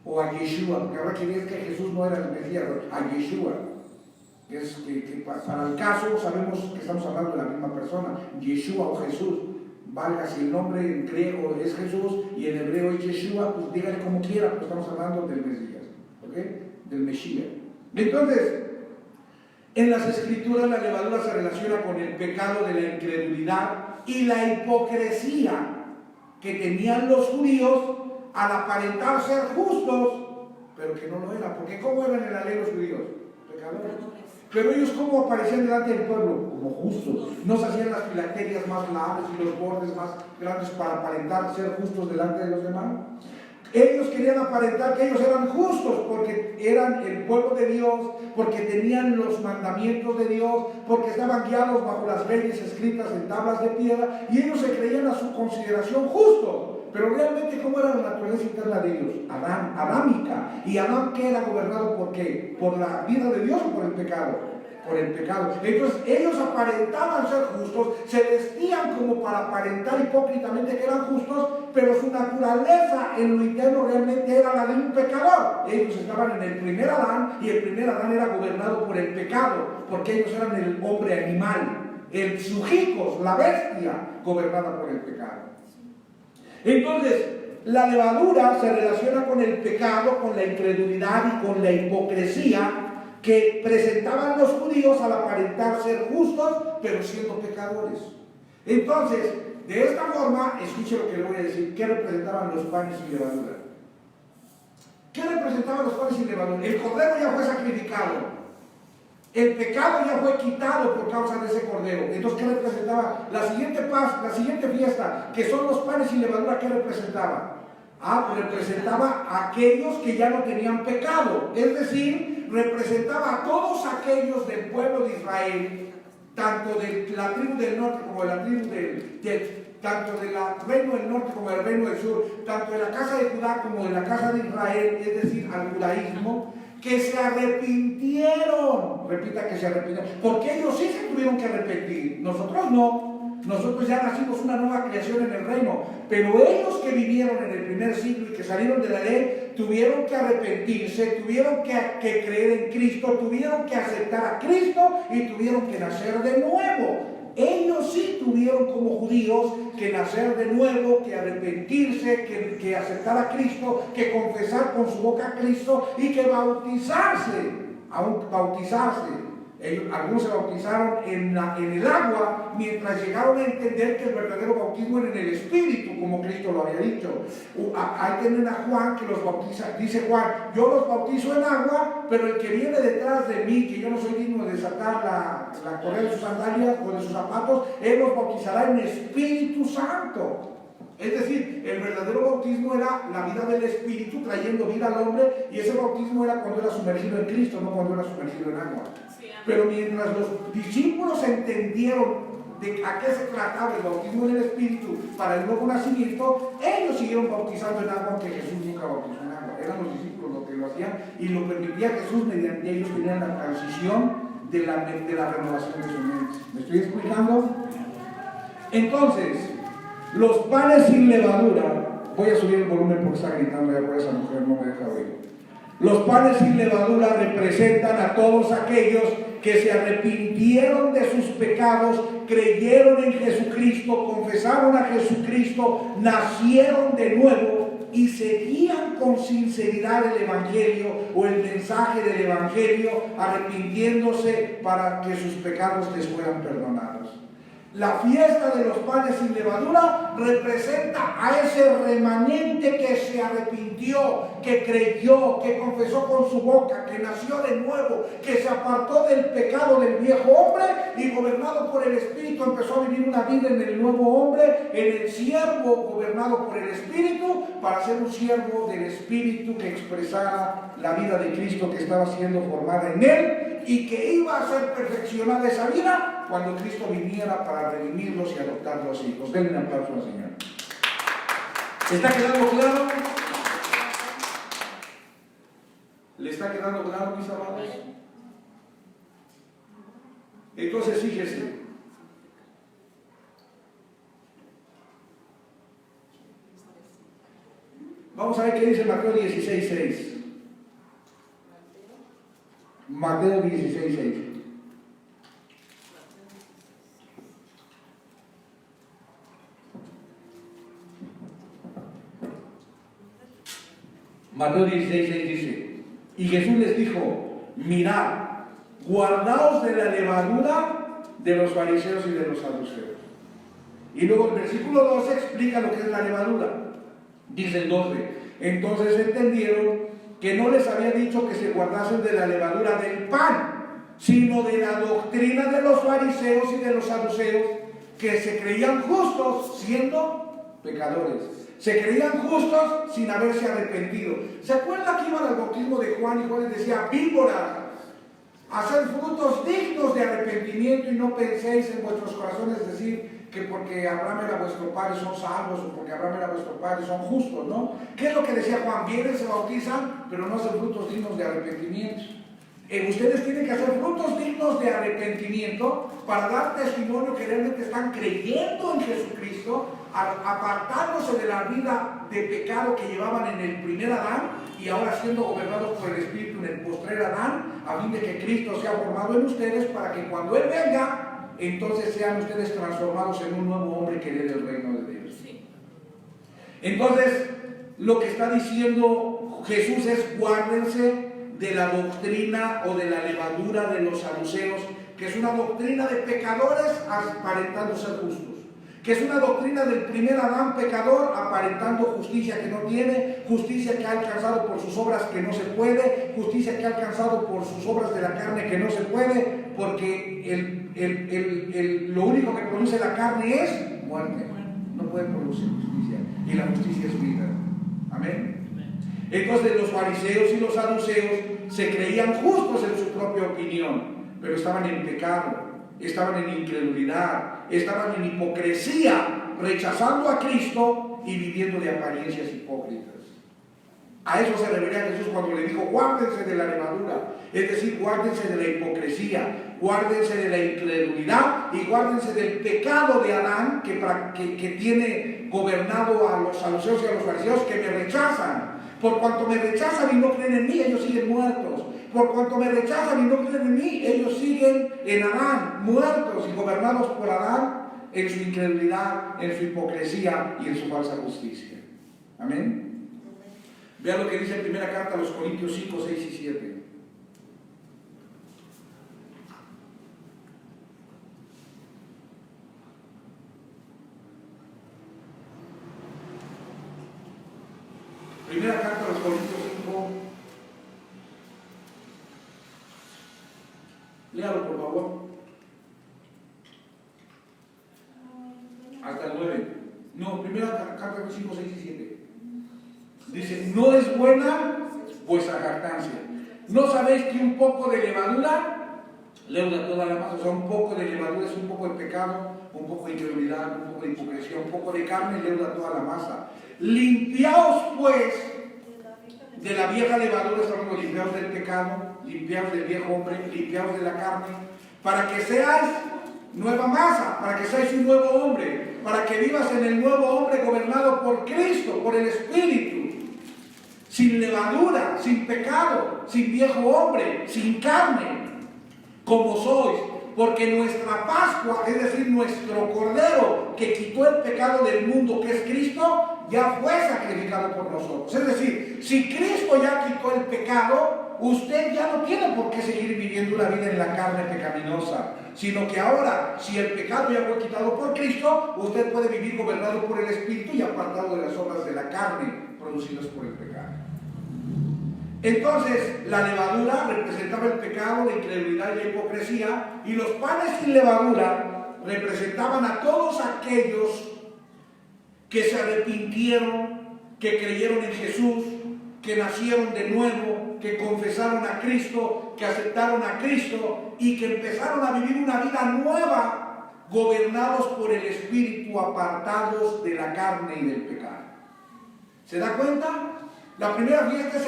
O a Yeshua, porque ahora querían que Jesús no era el Mesías, a Yeshua. Que para el caso sabemos que estamos hablando de la misma persona, Yeshua o Jesús. Valga, si el nombre en griego es Jesús y en hebreo es Yeshua, pues dígale como quiera, pues estamos hablando del Mesías, ¿ok? Del Mesías. Entonces, en las Escrituras la levadura se relaciona con el pecado de la incredulidad y la hipocresía que tenían los judíos al aparentar ser justos, pero que no lo eran. Porque ¿cómo eran en la ley los judíos? Pecadores. Pero ellos ¿cómo aparecían delante del pueblo? Como justos. No se hacían las filacterias más largas y los bordes más grandes para aparentar ser justos delante de los demás. Ellos querían aparentar que ellos eran justos porque eran el pueblo de Dios, porque tenían los mandamientos de Dios, porque estaban guiados bajo las leyes escritas en tablas de piedra, y ellos se creían a su consideración justos. Pero realmente, ¿cómo era la naturaleza interna de ellos? Adámica. ¿Y Adán qué era gobernado por qué? ¿Por la vida de Dios o por el pecado? Por el pecado. Entonces ellos aparentaban ser justos, se vestían como para aparentar hipócritamente que eran justos, pero su naturaleza en lo interno realmente era la de un pecador. Ellos estaban en el primer Adán, y el primer Adán era gobernado por el pecado, porque ellos eran el hombre animal, el sujicos, la bestia, gobernada por el pecado. Entonces, la levadura se relaciona con el pecado, con la incredulidad y con la hipocresía que presentaban los judíos al aparentar ser justos, pero siendo pecadores. Entonces, de esta forma, escuche lo que le voy a decir. ¿Qué representaban los panes sin levadura? ¿Qué representaban los panes sin levadura? El cordero ya fue sacrificado. El pecado ya fue quitado por causa de ese cordero. Entonces, ¿qué representaba? La siguiente fiesta, que son los panes sin levadura, ¿qué representaba? Representaba a aquellos que ya no tenían pecado. Es decir, representaba a todos aquellos del pueblo de Israel, tanto de la tribu del norte como de la tribu tanto del reino del norte como del reino del sur, tanto de la casa de Judá como de la casa de Israel, es decir, al judaísmo, que se arrepintieron. Repita, que se arrepintieron, porque ellos sí se tuvieron que arrepentir, nosotros no. Nosotros ya nacimos una nueva creación en el reino, pero ellos que vivieron en el primer siglo y que salieron de la ley, tuvieron que arrepentirse, tuvieron que creer en Cristo, tuvieron que aceptar a Cristo y tuvieron que nacer de nuevo. Ellos sí tuvieron como judíos que nacer de nuevo, que arrepentirse, que aceptar a Cristo, que confesar con su boca a Cristo y que bautizarse. Algunos se bautizaron en el agua, mientras llegaron a entender que el verdadero bautismo era en el Espíritu, como Cristo lo había dicho. Ahí tienen a Juan que los bautiza. Dice Juan: yo los bautizo en agua, pero el que viene detrás de mí, que yo no soy digno de desatar la correa de sus sandalias o de sus zapatos, él los bautizará en Espíritu Santo. Es decir, el verdadero bautismo era la vida del Espíritu trayendo vida al hombre, y ese bautismo era cuando era sumergido en Cristo, no cuando era sumergido en agua. Pero mientras los discípulos entendieron de a qué se trataba el bautismo en el Espíritu para el nuevo nacimiento, ellos siguieron bautizando en agua, aunque Jesús nunca bautizó en agua. Eran los discípulos los que lo hacían, y lo permitía Jesús mediante ellos tenían la transición de la renovación de su mente. ¿Me estoy explicando? Entonces, los panes sin levadura, voy a subir el volumen porque está gritando ya por esa mujer, no me deja oír. Los panes sin levadura representan a todos aquellos que se arrepintieron de sus pecados, creyeron en Jesucristo, confesaron a Jesucristo, nacieron de nuevo y seguían con sinceridad el Evangelio o el mensaje del Evangelio, arrepintiéndose para que sus pecados les fueran perdonados. La fiesta de los panes sin levadura representa a ese remanente que se arrepintió, que creyó, que confesó con su boca, que nació de nuevo, que se apartó del pecado del viejo hombre y, gobernado por el Espíritu, empezó a vivir una vida en el nuevo hombre, en el siervo gobernado por el Espíritu, para ser un siervo del Espíritu que expresara la vida de Cristo que estaba siendo formada en él, y que iba a ser perfeccionada esa vida cuando Cristo viniera para redimirlos y adoptarlos hijos. Denle un aplauso al Señor. ¿Está quedando claro? ¿Le está quedando claro, mis amados? Entonces, fíjese. Vamos a ver qué dice Mateo 16:6. Mateo 16:6. Mateo 16:6 dice: y Jesús les dijo: mirad, guardaos de la levadura de los fariseos y de los saduceos. Y luego el versículo 12 explica lo que es la levadura. Dice el 12: entonces entendieron que no les había dicho que se guardasen de la levadura del pan, sino de la doctrina de los fariseos y de los saduceos, que se creían justos siendo pecadores. Se creían justos sin haberse arrepentido. ¿Se acuerda que iban al bautismo de Juan y Juan les decía: víboras, haced frutos dignos de arrepentimiento y no penséis en vuestros corazones decir que porque Abraham era vuestro padre son salvos, o porque Abraham era vuestro padre son justos, ¿no? ¿Qué es lo que decía Juan? Vienen, se bautizan, pero no hacen frutos dignos de arrepentimiento. Ustedes tienen que hacer frutos dignos de arrepentimiento para dar testimonio que realmente están creyendo en Jesucristo, apartándose de la vida de pecado que llevaban en el primer Adán y ahora siendo gobernados por el Espíritu en el postrer Adán, a fin de que Cristo sea formado en ustedes para que cuando Él venga, entonces sean ustedes transformados en un nuevo hombre que herede el reino de Dios. Sí. Entonces, lo que está diciendo Jesús es: guárdense de la doctrina o de la levadura de los saduceos, que es una doctrina de pecadores aparentando ser justos, que es una doctrina del primer Adán pecador aparentando justicia que no tiene, justicia que ha alcanzado por sus obras que no se puede, justicia que ha alcanzado por sus obras de la carne que no se puede, porque lo único que produce la carne es muerte, no puede producir justicia, y la justicia es vida. Amén. Entonces los fariseos y los saduceos se creían justos en su propia opinión, pero estaban en pecado, estaban en incredulidad, estaban en hipocresía, rechazando a Cristo y viviendo de apariencias hipócritas. A eso se refería Jesús cuando le dijo: guárdense de la levadura, es decir, guárdense de la hipocresía, guárdense de la incredulidad y guárdense del pecado de Adán que tiene gobernado a los saduceos y a los fariseos, que me rechazan. Por cuanto me rechazan y no creen en mí, ellos siguen muertos. Por cuanto me rechazan y no creen en mí, ellos siguen en Adán, muertos y gobernados por Adán en su incredulidad, en su hipocresía y en su falsa justicia. Amén. Vean lo que dice en primera carta a los Corintios 5, 6 y 7. Primera carta a los Corintios 5. Léalo, por favor. Hasta el 9. No, primera carta 5, 6 y 7. Dice: no es buena vuestra jactancia. ¿No sabéis que un poco de levadura leuda toda la masa? O sea, un poco de levadura es un poco de pecado, un poco de incredulidad, un poco de hipocresía, un poco de carne leuda toda la masa. Limpiaos pues de la vieja levadura, estamos limpiados del pecado, limpiados del viejo hombre, limpiados de la carne, para que seáis nueva masa, para que seáis un nuevo hombre, para que vivas en el nuevo hombre gobernado por Cristo, por el Espíritu, sin levadura, sin pecado, sin viejo hombre, sin carne, como sois, porque nuestra Pascua, es decir, nuestro Cordero que quitó el pecado del mundo, que es Cristo, ya fue sacrificado por nosotros. Es decir, si Cristo ya quitó el pecado, usted ya no tiene por qué seguir viviendo una vida en la carne pecaminosa, sino que ahora, si el pecado ya fue quitado por Cristo, usted puede vivir gobernado por el Espíritu y apartado de las obras de la carne producidas por el pecado. Entonces, la levadura representaba el pecado, la incredulidad y la hipocresía, y los panes sin levadura representaban a todos aquellos que se arrepintieron, que creyeron en Jesús, que nacieron de nuevo, que confesaron a Cristo, que aceptaron a Cristo y que empezaron a vivir una vida nueva, gobernados por el Espíritu, apartados de la carne y del pecado. ¿Se da cuenta? La primera fiesta es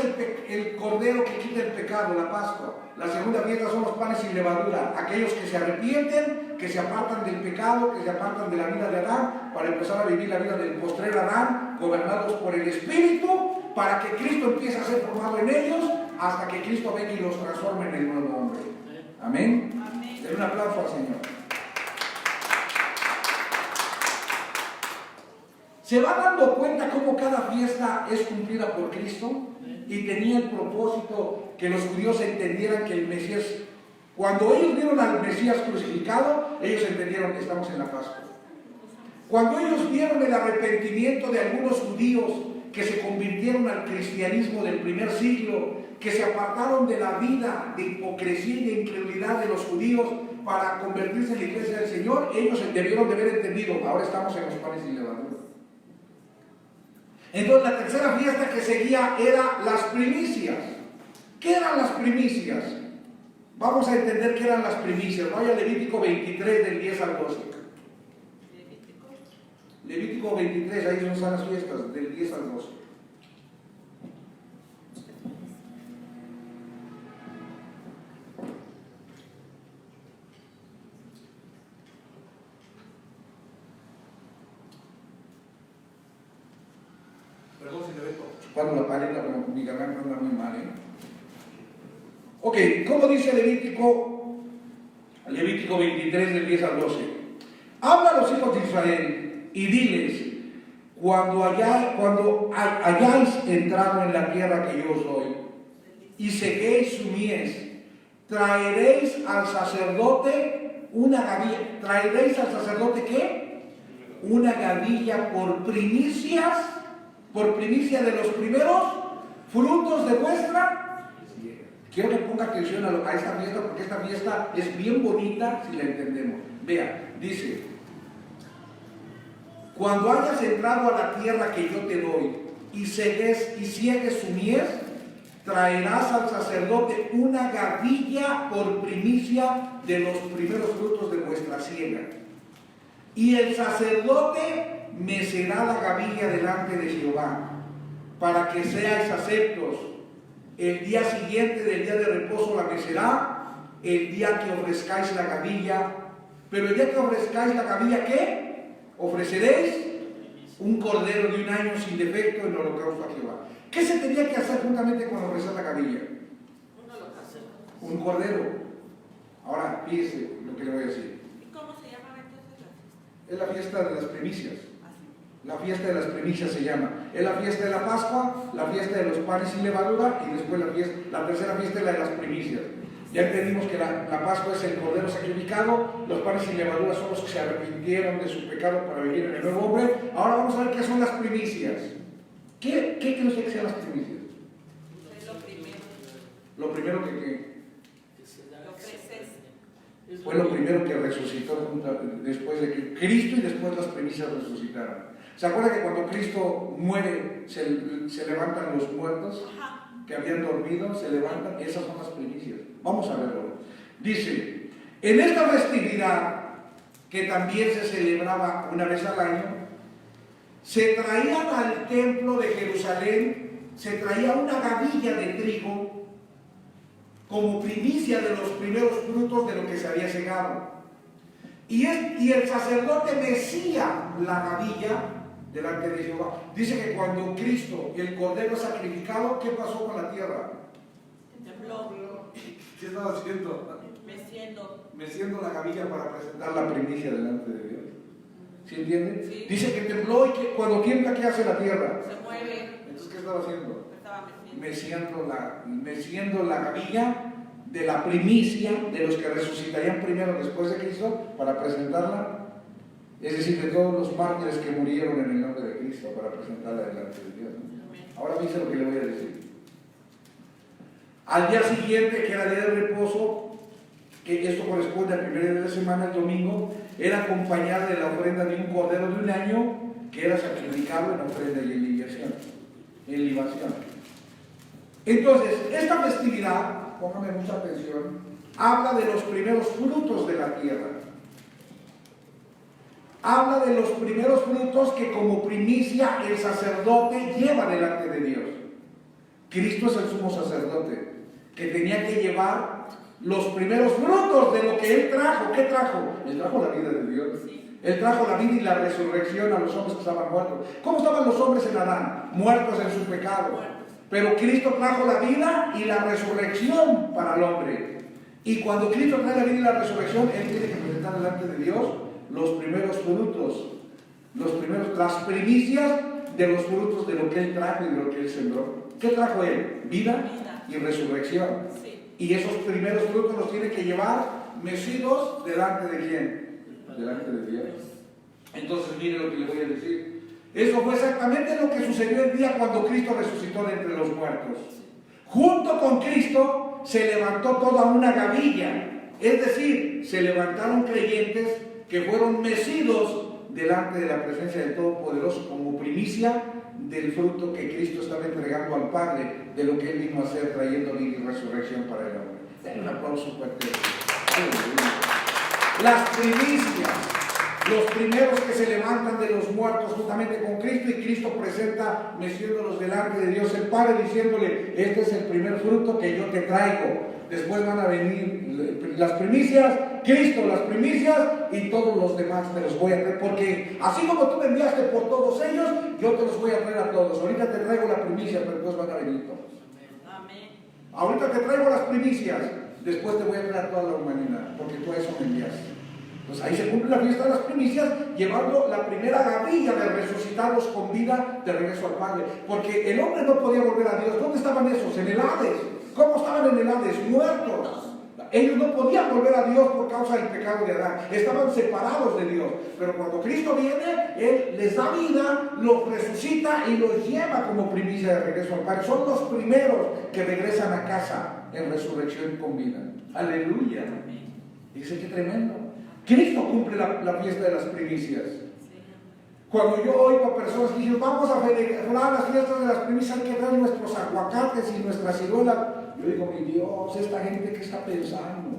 el Cordero que quita el pecado, la Pascua. La segunda fiesta son los panes sin levadura, aquellos que se arrepienten, que se apartan del pecado, que se apartan de la vida de Adán, para empezar a vivir la vida del postrer Adán, gobernados por el Espíritu, para que Cristo empiece a ser formado en ellos, hasta que Cristo venga y los transforme en el nuevo hombre. Amén. Den un aplauso al Señor. ¿Se va dando cuenta cómo cada fiesta es cumplida por Cristo? Y tenía el propósito que los judíos entendieran que el Mesías, cuando ellos vieron al Mesías crucificado, ellos entendieron que estamos en la Pascua. Cuando ellos vieron el arrepentimiento de algunos judíos que se convirtieron al cristianismo del primer siglo, que se apartaron de la vida de hipocresía y de incredulidad de los judíos para convertirse en la iglesia del Señor, ellos debieron de haber entendido, ahora estamos en los panes sin levadura. Entonces la tercera fiesta que seguía era las primicias. ¿Qué eran las primicias? Vamos a entender qué eran las primicias. Vaya a Levítico 23 del 10 al 12. Levítico 23, ahí están las fiestas del 10 al 12. Perdón si le vengo chupando la pared, mi garganta anda muy mal, Ok, ¿cómo dice Levítico 23 del 10 al 12? Habla a los hijos de Israel y diles: cuando hayáis entrado en la tierra que yo os doy y seguéis su mies, traeréis al sacerdote una gavilla. ¿Traeréis al sacerdote qué? Una gavilla por primicia de los primeros frutos de vuestra. Quiero que ponga atención a esta fiesta, porque esta fiesta es bien bonita si la entendemos. Vea, dice: cuando hayas entrado a la tierra que yo te doy y siegues su mies, traerás al sacerdote una gavilla por primicia de los primeros frutos de vuestra siega. Y el sacerdote mecerá la gavilla delante de Jehová, para que seáis aceptos. El día siguiente del día de reposo la mecerá, el día que ofrezcáis la gavilla. Pero el día que ofrezcáis la gavilla, ¿qué? Ofreceréis un cordero de 1 año sin defecto en holocausto a Jehová. ¿Qué se tenía que hacer juntamente con ofrecer la gavilla? Un cordero. Ahora, fíjese lo que le voy a decir. ¿Y cómo se llama entonces? Es la fiesta de las primicias. La fiesta de las primicias se llama. Es la fiesta de la Pascua, la fiesta de los panes sin levadura, y después la tercera fiesta es la de las primicias. Ya entendimos que la Pascua es el cordero sacrificado, los panes sin levadura son los que se arrepintieron de su pecado para vivir en el nuevo hombre. Ahora vamos a ver qué son las primicias. ¿Qué cree usted que sean las primicias? Es lo primero. Lo primero que Lo ofreces. fue lo primero que resucitó después de que Cristo, y después las primicias resucitaron. ¿Se acuerda que cuando Cristo muere se levantan los muertos que habían dormido? Se levantan. Esas son las primicias. Vamos a verlo. Dice: en esta festividad, que también se celebraba una vez al año, se traían al templo de Jerusalén, se traía una gavilla de trigo como primicia de los primeros frutos de lo que se había segado. Y el sacerdote mecía la gavilla delante de Jehová. Dice que cuando Cristo y el cordero sacrificado, ¿qué pasó con la tierra? Tembló. ¿Qué estaba haciendo? Meciendo la gavilla para presentar la primicia delante de Dios. ¿Sí entiende? Sí. Dice que tembló, y que cuando tiembla, ¿qué hace la tierra? Se mueve. Entonces, ¿qué estaba haciendo? Estaba meciendo. Meciendo la gavilla de la primicia de los que resucitarían primero después de Cristo para presentarla. Es decir, de todos los mártires que murieron en el nombre de Cristo para presentarla delante de Dios. Ahora dice lo que le voy a decir. Al día siguiente, que era día de reposo, que esto corresponde al primer día de la semana, el domingo, era acompañada de la ofrenda de un cordero de 1 año, que era sacrificado en ofrenda y en libación. Entonces, esta festividad, póngame mucha atención, habla de los primeros frutos de la tierra. Habla de los primeros frutos que como primicia el sacerdote lleva delante de Dios. Cristo es el sumo sacerdote que tenía que llevar los primeros frutos de lo que Él trajo. ¿Qué trajo? Él trajo la vida de Dios. Él trajo la vida y la resurrección a los hombres que estaban muertos. ¿Cómo estaban los hombres en Adán? Muertos en su pecado. Pero Cristo trajo la vida y la resurrección para el hombre. Y cuando Cristo trae la vida y la resurrección, Él tiene que presentar delante de Dios los primeros frutos, las primicias de los frutos de lo que Él trajo y de lo que Él sembró. ¿Qué trajo Él? Vida y resurrección. Sí. Y esos primeros frutos los tiene que llevar mecidos delante de ¿quién? Delante de Dios. Entonces mire lo que le voy a decir. Eso fue exactamente lo que sucedió el día cuando Cristo resucitó de entre los muertos. Junto con Cristo se levantó toda una gavilla, es decir, se levantaron creyentes que fueron mecidos delante de la presencia del Todopoderoso como primicia del fruto que Cristo estaba entregando al Padre, de lo que Él vino a hacer, trayendo vida y resurrección para el hombre. Den un aplauso fuerte. Las primicias, los primeros que se levantan de los muertos juntamente con Cristo, y Cristo presenta meciéndolos delante de Dios el Padre, diciéndole: este es el primer fruto que yo te traigo. Después van a venir las primicias, Cristo las primicias, y todos los demás te los voy a traer, porque así como tú me enviaste por todos ellos, yo te los voy a traer a todos. Ahorita te traigo la primicia, pero después van a venir todos. Amén. Ahorita te traigo las primicias, después te voy a traer a toda la humanidad, porque tú a eso me enviaste. Pues ahí se cumple la fiesta de las primicias, llevando la primera gavilla de resucitados con vida de regreso al Padre. Porque el hombre no podía volver a Dios. ¿Dónde estaban esos? En el Hades. ¿Cómo estaban en el Hades? Muertos. Ellos no podían volver a Dios por causa del pecado de Adán. Estaban separados de Dios. Pero cuando Cristo viene, Él les da vida, los resucita y los lleva como primicia de regreso al Padre. Son los primeros que regresan a casa en resurrección con vida. Aleluya. Dice que tremendo. Cristo cumple la fiesta de las primicias. Cuando yo oigo a personas que dicen: vamos a celebrar las fiestas de las primicias, hay que traer nuestros aguacates y nuestras ciruelas. Yo digo: mi Dios, esta gente que está pensando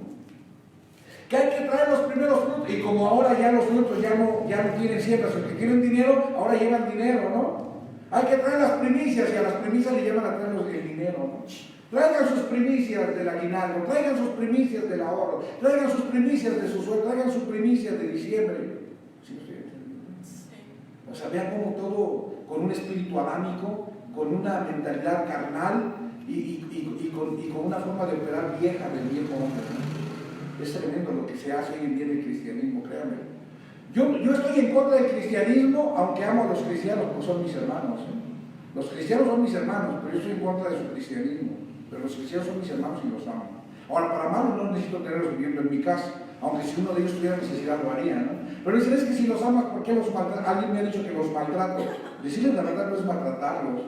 que hay que traer los primeros frutos. Y como ahora ya los frutos ya no tienen siembras, los que quieren dinero, ahora llevan dinero, ¿no? Hay que traer las primicias, y a las primicias le llevan a traer el dinero, ¿no? Traigan sus primicias del aguinaldo, traigan sus primicias del ahorro, traigan sus primicias de su sueldo, traigan sus primicias de diciembre. ¿Sí? O sea, vean cómo todo con un espíritu adámico, con una mentalidad carnal y con una forma de operar vieja del viejo hombre, ¿no? Es tremendo lo que se hace hoy en día en el cristianismo, créanme. Yo estoy en contra del cristianismo, aunque amo a los cristianos, porque son mis hermanos, ¿eh? Los cristianos son mis hermanos, pero yo estoy en contra de su cristianismo. Pero los cristianos son mis hermanos y los amo. Ahora, para malos no necesito tenerlos viviendo en mi casa, aunque si uno de ellos tuviera necesidad lo haría, ¿no? Pero dicen: es que si los amas, ¿por qué los maltratas? Alguien me ha dicho que los maltrato. Decirles la verdad no es maltratarlos.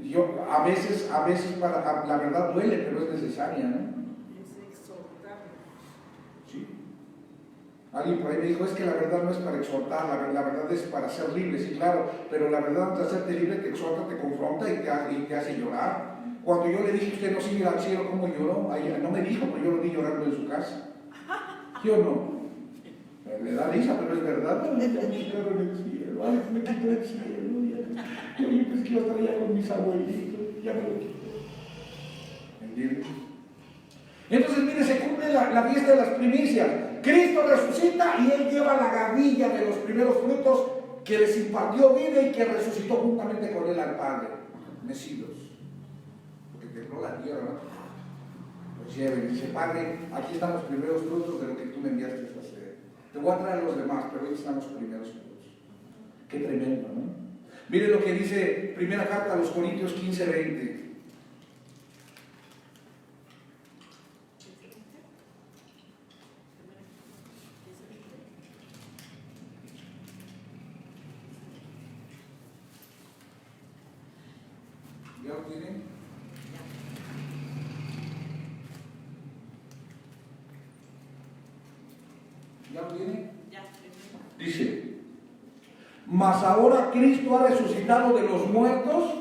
Yo, a veces la verdad duele, pero es necesaria, ¿no? Es exhortarlos. Sí. Alguien por ahí me dijo: es que la verdad no es para exhortar, la verdad es para ser libre. Sí, claro, pero la verdad, antes de hacerte libre, te exhorta, te confronta y te hace llorar. Cuando yo le dije: usted no sigue al cielo, ¿cómo lloró? No me dijo, pero yo lo vi llorando en su casa. ¿Sí o no? Le da risa, pero es verdad. Ay, me quitaron el cielo, ay, me quitó el cielo. Yo pensé que yo estaría con mis abuelitos, ya me lo quitó. ¿Entiendes? Entonces, mire, se cumple la fiesta de las primicias. Cristo resucita y Él lleva la gavilla de los primeros frutos que les impartió vida y que resucitó juntamente con Él al Padre. Mecidos. Porque tembló la tierra, ¿no? Los lleven. Dice: Padre, aquí están los primeros frutos de lo que tú me enviaste a hacer. Te voy a traer a los demás, pero aquí están los primeros frutos. Qué tremendo, ¿no? Mire lo que dice primera carta a los Corintios 15:20. ¿Ya lo tienen? ¿Ya lo tienen? Dice: mas ahora Cristo ha resucitado de los muertos,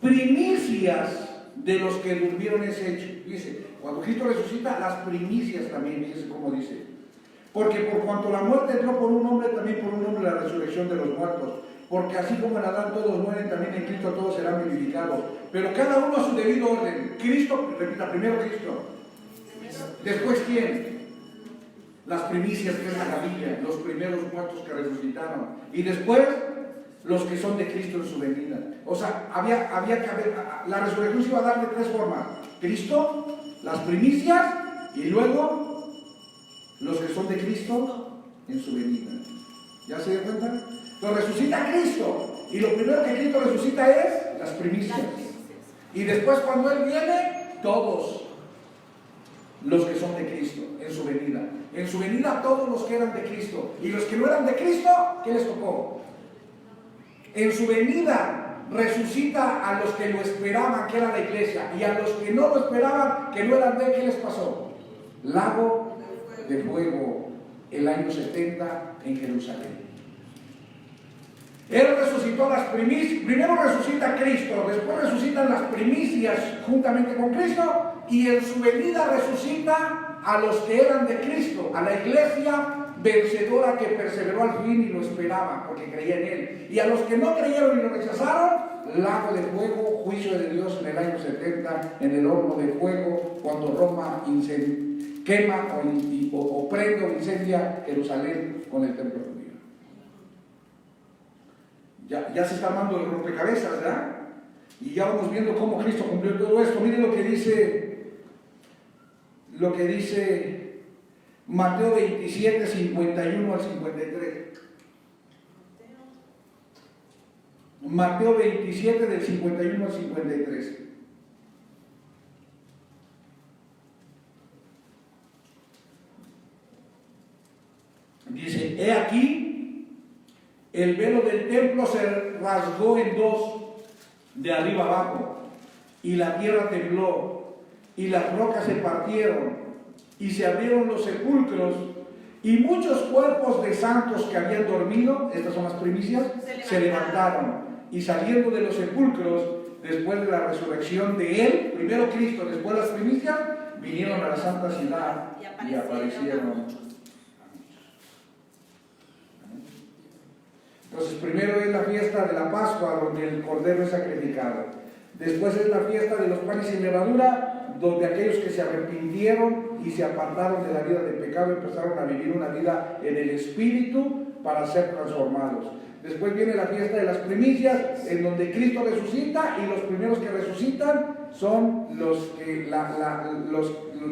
primicias de los que durmieron ese hecho. Dice, cuando Cristo resucita, las primicias también, fíjese cómo dice. Porque por cuanto la muerte entró por un hombre, también por un hombre la resurrección de los muertos. Porque así como en Adán todos mueren, también en Cristo todos serán vivificados. Pero cada uno a su debido orden. Cristo, repita, primero Cristo. Después, ¿quién? las primicias, que es la gavilla, los primeros muertos que resucitaron, y después los que son de Cristo en su venida. O sea, había que haber, la resurrección se iba a dar de tres formas: Cristo, las primicias, y luego los que son de Cristo en su venida. ¿Ya se dio cuenta? Entonces resucita Cristo, y lo primero que Cristo resucita es las primicias. Y después, cuando Él viene, todos los que son de Cristo en su venida. En su venida todos los que eran de Cristo. Y los que no eran de Cristo, ¿qué les tocó? En su venida resucita a los que lo esperaban, que era la iglesia. Y a los que no lo esperaban, que no eran de Él, ¿qué les pasó? Lago de fuego, el año 70 en Jerusalén. Él resucitó las primicias. Primero resucita Cristo, después resucitan las primicias juntamente con Cristo, y en su venida resucita a los que eran de Cristo, a la iglesia vencedora que perseveró al fin y lo esperaba porque creía en Él. Y a los que no creyeron y lo rechazaron, lago de fuego, juicio de Dios en el año 70, en el horno de fuego, cuando Roma quema o prende o incendia Jerusalén con el templo judío. Ya se está armando el rompecabezas, ¿verdad? Y ya vamos viendo cómo Cristo cumplió todo esto. Miren lo que dice Mateo 27, 51 al 53. Mateo 27, del 51 al 53. Dice: he aquí, el velo del templo se rasgó en dos, de arriba abajo, y la tierra tembló, y las rocas se partieron, y se abrieron los sepulcros, y muchos cuerpos de santos que habían dormido, estas son las primicias, se levantaron, y saliendo de los sepulcros, después de la resurrección de Él, primero Cristo, después las primicias, vinieron a la santa ciudad y aparecieron. Entonces, primero es la fiesta de la Pascua, donde el Cordero es sacrificado. Después es la fiesta de los panes sin levadura, donde aquellos que se arrepintieron y se apartaron de la vida de pecado empezaron a vivir una vida en el Espíritu para ser transformados. Después viene la fiesta de las primicias, en donde Cristo resucita, y los primeros que resucitan son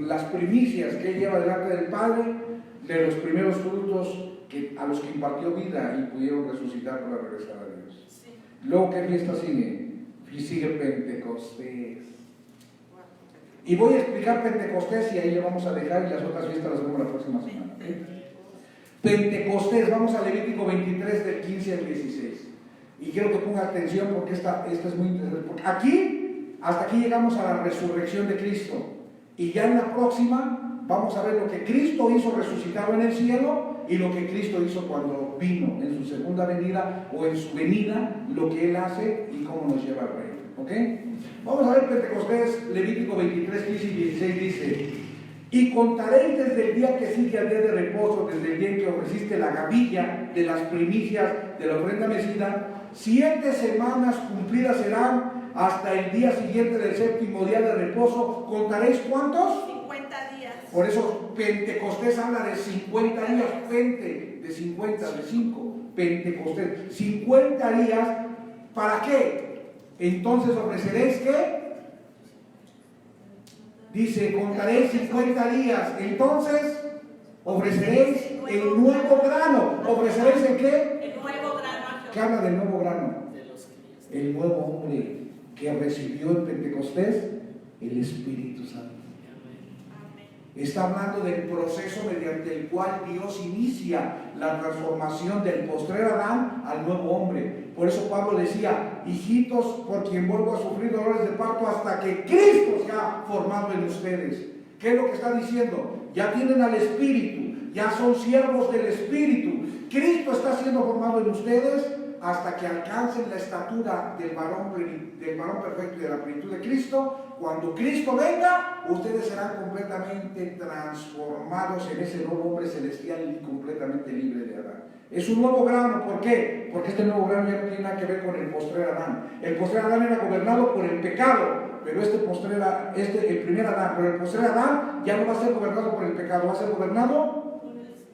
las primicias que Él lleva delante del Padre, de los primeros frutos a los que impartió vida y pudieron resucitar para regresar a Dios. Sí. Luego, ¿qué fiesta sigue? Sigue Pentecostés. Y voy a explicar Pentecostés, y ahí le vamos a dejar, y las otras fiestas las vemos la próxima semana. ¿Okay? Pentecostés, vamos a Levítico 23 del 15 al 16. Y quiero que ponga atención porque esta es muy interesante. Porque hasta aquí llegamos a la resurrección de Cristo. Y ya en la próxima vamos a ver lo que Cristo hizo resucitado en el cielo y lo que Cristo hizo cuando vino en su segunda venida o en su venida, lo que Él hace y cómo nos lleva al reino. ¿Ok? Vamos a ver Pentecostés, Levítico 23, 15 y 16 dice: y contaréis desde el día que sigue al día de reposo, desde el día en que ofreciste la gavilla de las primicias de la ofrenda mecida, 7 semanas cumplidas serán hasta el día siguiente del séptimo día de reposo. ¿Contaréis cuántos? 50 días. Por eso Pentecostés habla de 50 días, Pente, de 50, de 5, Pentecostés, 50 días. ¿Para qué? Entonces ofreceréis, ¿qué? Dice, contaréis 50 días, entonces ofreceréis el nuevo grano. ¿Ofreceréis el qué? El nuevo grano. ¿Qué habla del nuevo grano? El nuevo hombre que recibió en Pentecostés el Espíritu Santo. Está hablando del proceso mediante el cual Dios inicia la transformación del postrer Adán al nuevo hombre. Por eso Pablo decía: hijitos, por quien vuelvo a sufrir dolores de parto hasta que Cristo sea formado en ustedes. ¿Qué es lo que está diciendo? Ya tienen al Espíritu, ya son siervos del Espíritu. Cristo está siendo formado en ustedes hasta que alcancen la estatura del varón perfecto y de la plenitud de Cristo. Cuando Cristo venga, ustedes serán completamente transformados en ese nuevo hombre celestial y completamente libre de Adán. Es un nuevo grano. ¿Por qué? Porque este nuevo grano ya no tiene nada que ver con el postrer Adán. El postrer Adán era gobernado por el pecado, pero el primer Adán, pero el postrer Adán ya no va a ser gobernado por el pecado, va a ser gobernado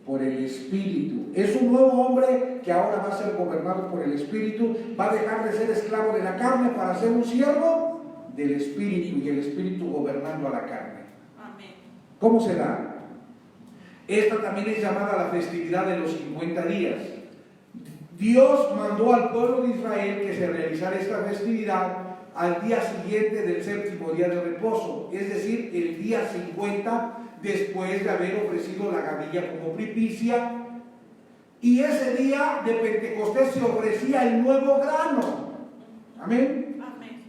por el Espíritu. Es un nuevo hombre que ahora va a ser gobernado por el Espíritu, va a dejar de ser esclavo de la carne para ser un siervo del Espíritu, y el Espíritu gobernando a la carne. Amén. ¿Cómo se da? Esta también es llamada la festividad de los 50 días. Dios mandó al pueblo de Israel que se realizara esta festividad al día siguiente del séptimo día de reposo, es decir, el día 50 después de haber ofrecido la gavilla como primicia, y ese día de Pentecostés se ofrecía el nuevo grano. Amén. Amén.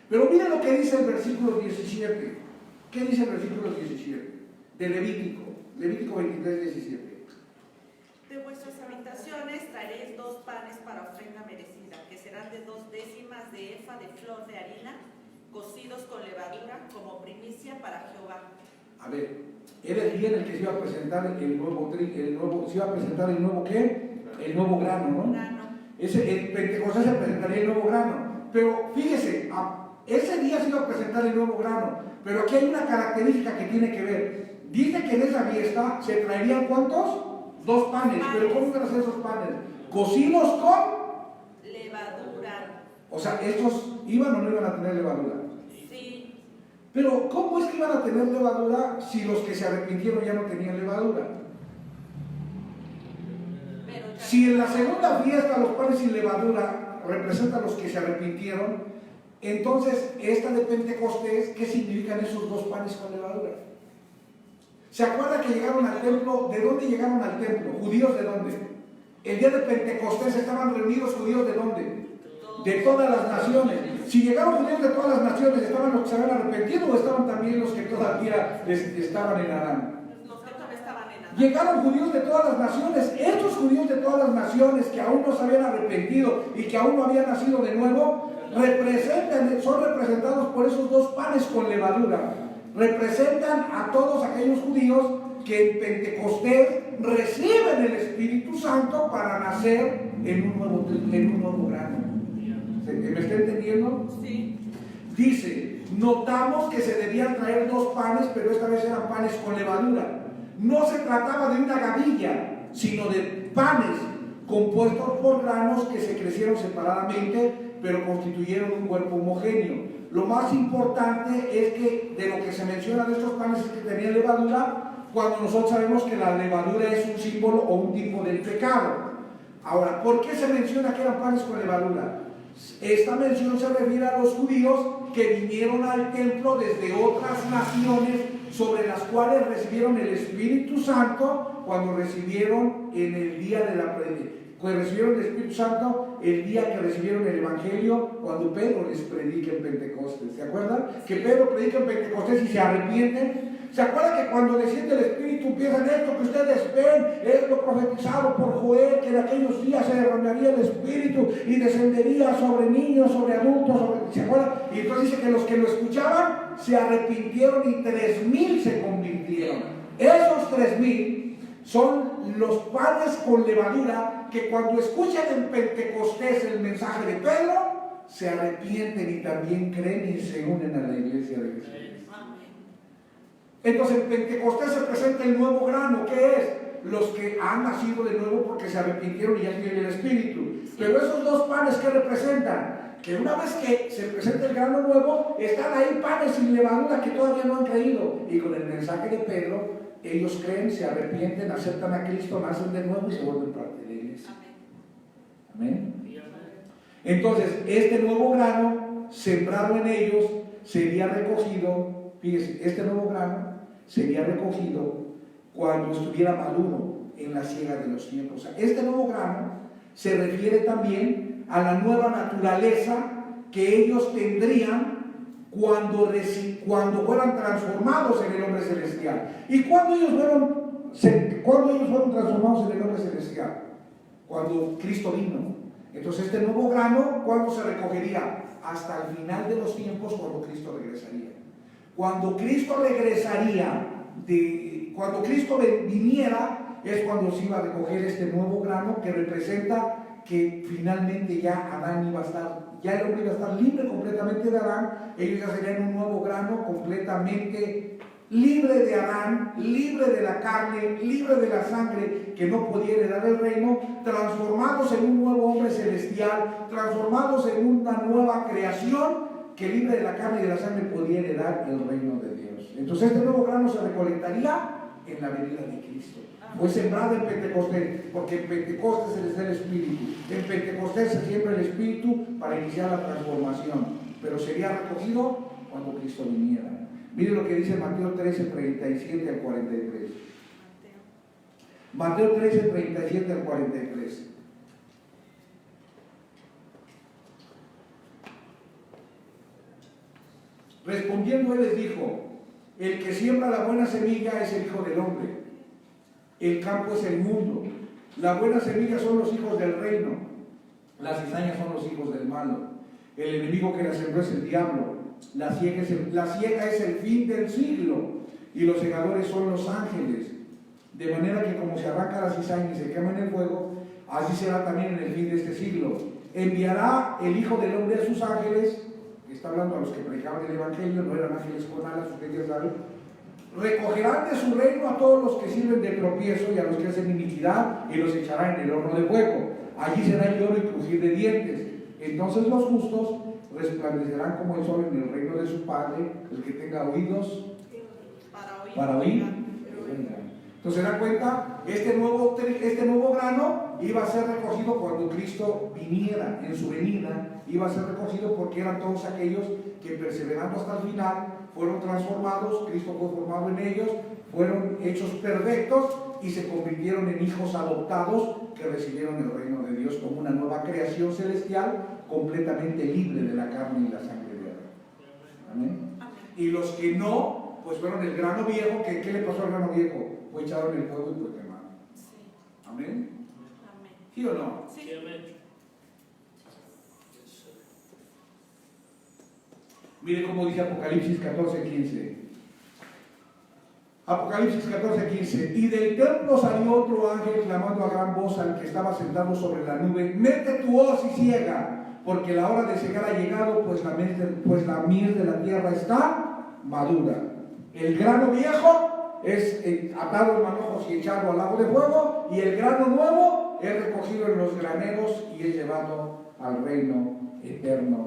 Pero miren lo que dice el versículo 17. ¿Qué dice el versículo 17? De Levítico 23, 17. De vuestras habitaciones traeréis 2 panes para ofrenda merecida, que serán de 2 décimas de efa de flor de harina, cocidos con levadura, como primicia para Jehová. A ver, era el día en el que se iba a presentar el nuevo ¿qué? El nuevo grano, ¿no? El Pentecostés se presentaría el nuevo grano. Pero fíjese, ese día se iba a presentar el nuevo grano, pero aquí hay una característica que tiene que ver. Dice que en esa fiesta se traerían ¿cuántos? 2 panes. Pero ¿cómo iban a ser esos panes? Cocidos con levadura. O sea, ¿estos iban o no iban a tener levadura? Sí. Pero ¿cómo es que iban a tener levadura si los que se arrepintieron ya no tenían levadura? Si en la segunda fiesta los panes sin levadura representan a los que se arrepintieron, entonces esta de Pentecostés, ¿qué significan esos 2 panes con levadura? ¿Se acuerda que llegaron al templo? ¿De dónde llegaron al templo? ¿Judíos de dónde? El día de Pentecostés estaban reunidos judíos de dónde? De todas las naciones. Si llegaron judíos de todas las naciones, ¿estaban los que se habían arrepentido o estaban también los que todavía estaban en Adán? Los que todavía estaban en Adán. Llegaron judíos de todas las naciones. Estos judíos de todas las naciones que aún no se habían arrepentido y que aún no habían nacido de nuevo, son representados por esos 2 panes con levadura. Representan a todos aquellos judíos que en Pentecostés reciben el Espíritu Santo para nacer en un nuevo grano. ¿Me está entendiendo? Sí. Dice, notamos que se debían traer 2 panes, pero esta vez eran panes con levadura. No se trataba de una gavilla, sino de panes compuestos por granos que se crecieron separadamente, pero constituyeron un cuerpo homogéneo. Lo más importante es que de lo que se menciona de estos panes es que tenían levadura, cuando nosotros sabemos que la levadura es un símbolo o un tipo del pecado. Ahora, ¿por qué se menciona que eran panes con levadura? Esta mención se refiere a los judíos que vinieron al templo desde otras naciones sobre las cuales recibieron el Espíritu Santo cuando recibieron en el día de la recibieron el Espíritu Santo el día que recibieron el Evangelio, cuando Pedro les predica en Pentecostés. ¿Se acuerdan? Que Pedro predica en Pentecostés y se arrepienten. ¿Se acuerdan que cuando desciende el Espíritu empiezan esto que ustedes ven? Es lo profetizado por Joel, que en aquellos días se derramaría el Espíritu y descendería sobre niños, sobre adultos, ¿se acuerdan? Y entonces dice que los que lo escuchaban se arrepintieron y 3,000 se convirtieron. Esos 3,000 son los panes con levadura que cuando escuchan en Pentecostés el mensaje de Pedro, se arrepienten y también creen y se unen a la iglesia de Jesús. Entonces en Pentecostés se presenta el nuevo grano, que es los que han nacido de nuevo porque se arrepintieron y ya tienen el Espíritu. Pero esos 2 panes, ¿qué representan? Que una vez que se presenta el grano nuevo, están ahí panes sin levadura que todavía no han creído. Y con el mensaje de Pedro, ellos creen, se arrepienten, aceptan a Cristo, nacen de nuevo y se vuelven parte de la iglesia. Amén. Entonces, este nuevo grano sembrado en ellos sería recogido, fíjense, este nuevo grano sería recogido cuando estuviera maduro en la siega de los tiempos. O sea, este nuevo grano se refiere también a la nueva naturaleza que ellos tendrían cuando fueran transformados en el hombre celestial. ¿Y cuando ellos fueron transformados en el hombre celestial? Cuando Cristo vino. Entonces este nuevo grano, ¿cuándo se recogería? Hasta el final de los tiempos, cuando Cristo regresaría. Cuando Cristo regresaría, cuando Cristo viniera, es cuando se iba a recoger este nuevo grano que representa que finalmente ya Adán iba a estar, ya el hombre iba a estar libre completamente de Adán, ellos ya serían un nuevo grano completamente libre de Adán, libre de la carne, libre de la sangre, que no podía heredar el reino, transformados en un nuevo hombre celestial, transformados en una nueva creación, que libre de la carne y de la sangre podía heredar el reino de Dios. Entonces este nuevo grano se recolectaría en la venida de Cristo. Fue sembrado en Pentecostés, porque en Pentecostés se les da el Espíritu. En Pentecostés se siembra el Espíritu para iniciar la transformación, pero sería recogido cuando Cristo viniera. Miren lo que dice Mateo 13, 37 al 43. Mateo 13, 37 al 43. Respondiendo él les dijo: el que siembra la buena semilla es el Hijo del Hombre. El campo es el mundo. La buena semilla son los hijos del reino. Las cizañas son los hijos del malo. El enemigo que la sembró es el diablo. La siega es el fin del siglo. Y los segadores son los ángeles. De manera que como se arranca la cizaña y se quema en el fuego, así será también en el fin de este siglo. Enviará el Hijo del Hombre a sus ángeles. Está hablando a los que predicaban el Evangelio, no eran ángeles con alas, ustedes ya saben. Recogerán de su reino a todos los que sirven de tropiezo y a los que hacen iniquidad, y los echarán en el horno de fuego. Allí será el lloro y crujir de dientes. Entonces los justos resplandecerán como el sol en el reino de su Padre. El que tenga oídos para oír. Entonces se da cuenta, este nuevo grano iba a ser recogido cuando Cristo viniera. En su venida iba a ser recogido, porque eran todos aquellos que, perseverando hasta el final, fueron transformados. Cristo fue formado en ellos, fueron hechos perfectos y se convirtieron en hijos adoptados que recibieron el reino de Dios como una nueva creación celestial, completamente libre de la carne y la sangre de Adán. Amén. Y los que no, pues fueron el grano viejo. ¿Qué le pasó al grano viejo? Fue echado en el fuego y fue quemado. Sí. Amén. Amén. ¿Sí o no? Sí. Amén. Mire cómo dice Apocalipsis 14:15. Apocalipsis 14:15. Y del templo salió otro ángel clamando a gran voz al que estaba sentado sobre la nube: mete tu hoz y ciega, porque la hora de cegar ha llegado, pues la miel de la tierra está madura. El grano viejo es atado en manojos y echado al lago de fuego, y el grano nuevo es recogido en los graneros y es llevado al reino eterno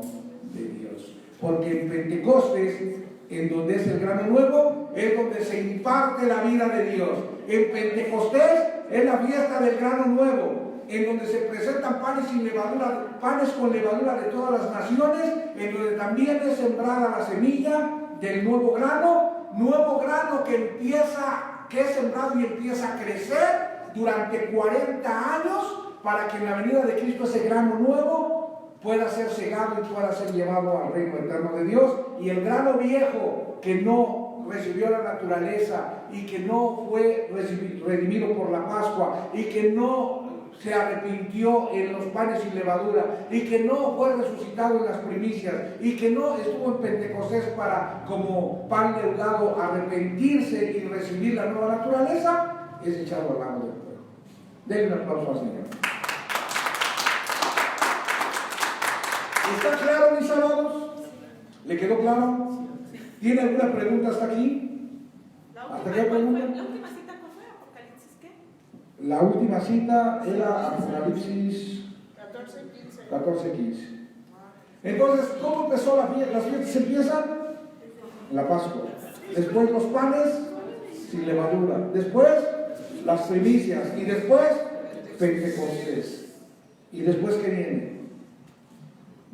de Dios. Porque en Pentecostés, en donde es el grano nuevo, es donde se imparte la vida de Dios. En Pentecostés es la fiesta del grano nuevo, en donde se presentan panes sin levadura, panes con levadura de todas las naciones, en donde también es sembrada la semilla del nuevo grano que es sembrado y empieza a crecer durante 40 años, para que en la venida de Cristo ese grano nuevo pueda ser segado y pueda ser llevado al reino eterno de Dios. Y el grano viejo, que no recibió la naturaleza y que no fue redimido por la Pascua y que no se arrepintió en los panes sin levadura y que no fue resucitado en las primicias y que no estuvo en Pentecostés para, como pan leudado, arrepentirse y recibir la nueva naturaleza, es echado al lago del fuego. Denle un aplauso al Señor. ¿Está claro, mis amados? ¿Le quedó claro? ¿Tiene alguna pregunta hasta aquí? ¿Hasta qué pregunta? ¿La última cita cuál fue? ¿Apocalipsis qué? La última cita era Apocalipsis 14:15. Entonces, ¿cómo empezó la fiesta? Las fiestas empiezan la Pascua. Después los panes sin levadura. Después las primicias. Y después Pentecostés. ¿Y después qué viene?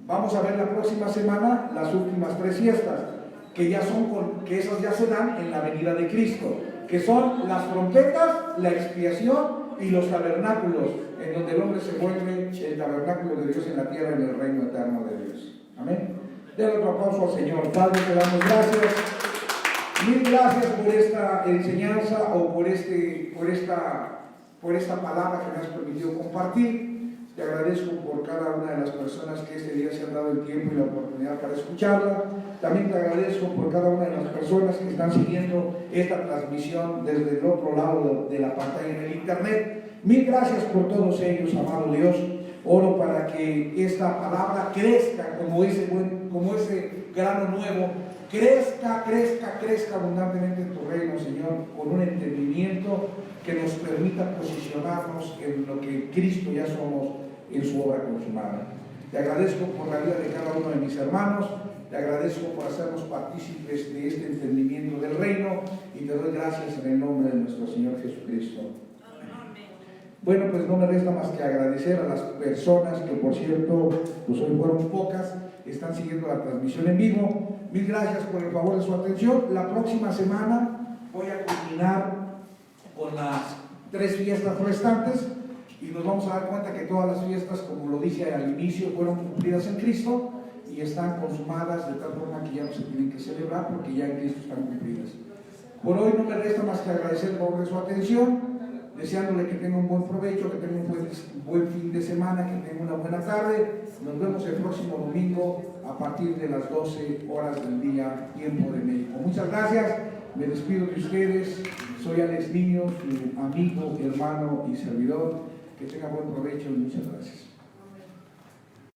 Vamos a ver la próxima semana las últimas 3 fiestas, que esas ya se dan en la venida de Cristo, que son las trompetas, la expiación y los tabernáculos, en donde el hombre se vuelve el tabernáculo de Dios en la tierra, en el reino eterno de Dios. Amén. Den otro aplauso al Señor. Padre, te damos gracias. Mil gracias por esta enseñanza o por esta palabra que me has permitido compartir. Te agradezco por cada una de las personas que este día se han dado el tiempo y la oportunidad para escucharla. También te agradezco por cada una de las personas que están siguiendo esta transmisión desde el otro lado de la pantalla en el internet. Mil gracias por todos ellos, amado Dios. Oro para que esta palabra crezca como ese grano nuevo crezca, crezca, crezca abundantemente en tu reino, Señor, con un entendimiento que nos permita posicionarnos en lo que Cristo ya somos en su obra consumada. Te agradezco por la vida de cada uno de mis hermanos, te agradezco por hacernos partícipes de este entendimiento del reino y te doy gracias en el nombre de nuestro Señor Jesucristo. Bueno, pues no me resta más que agradecer a las personas que, por cierto, pues hoy fueron pocas, están siguiendo la transmisión en vivo. Mil gracias por el favor de su atención. La próxima semana voy a culminar con las 3 fiestas restantes y nos vamos a dar cuenta que todas las fiestas, como lo dije al inicio, fueron cumplidas en Cristo y están consumadas de tal forma que ya no se tienen que celebrar porque ya en Cristo están cumplidas. Por hoy no me resta más que agradecer el favor de su atención, deseándole que tenga un buen provecho, que tenga un buen fin de semana, que tenga una buena tarde. Nos vemos el próximo domingo a partir de las 12 horas del día, tiempo de México. Muchas gracias, me despido de ustedes. Soy Alex Niño, su amigo, hermano y servidor. Que tenga buen provecho y muchas gracias.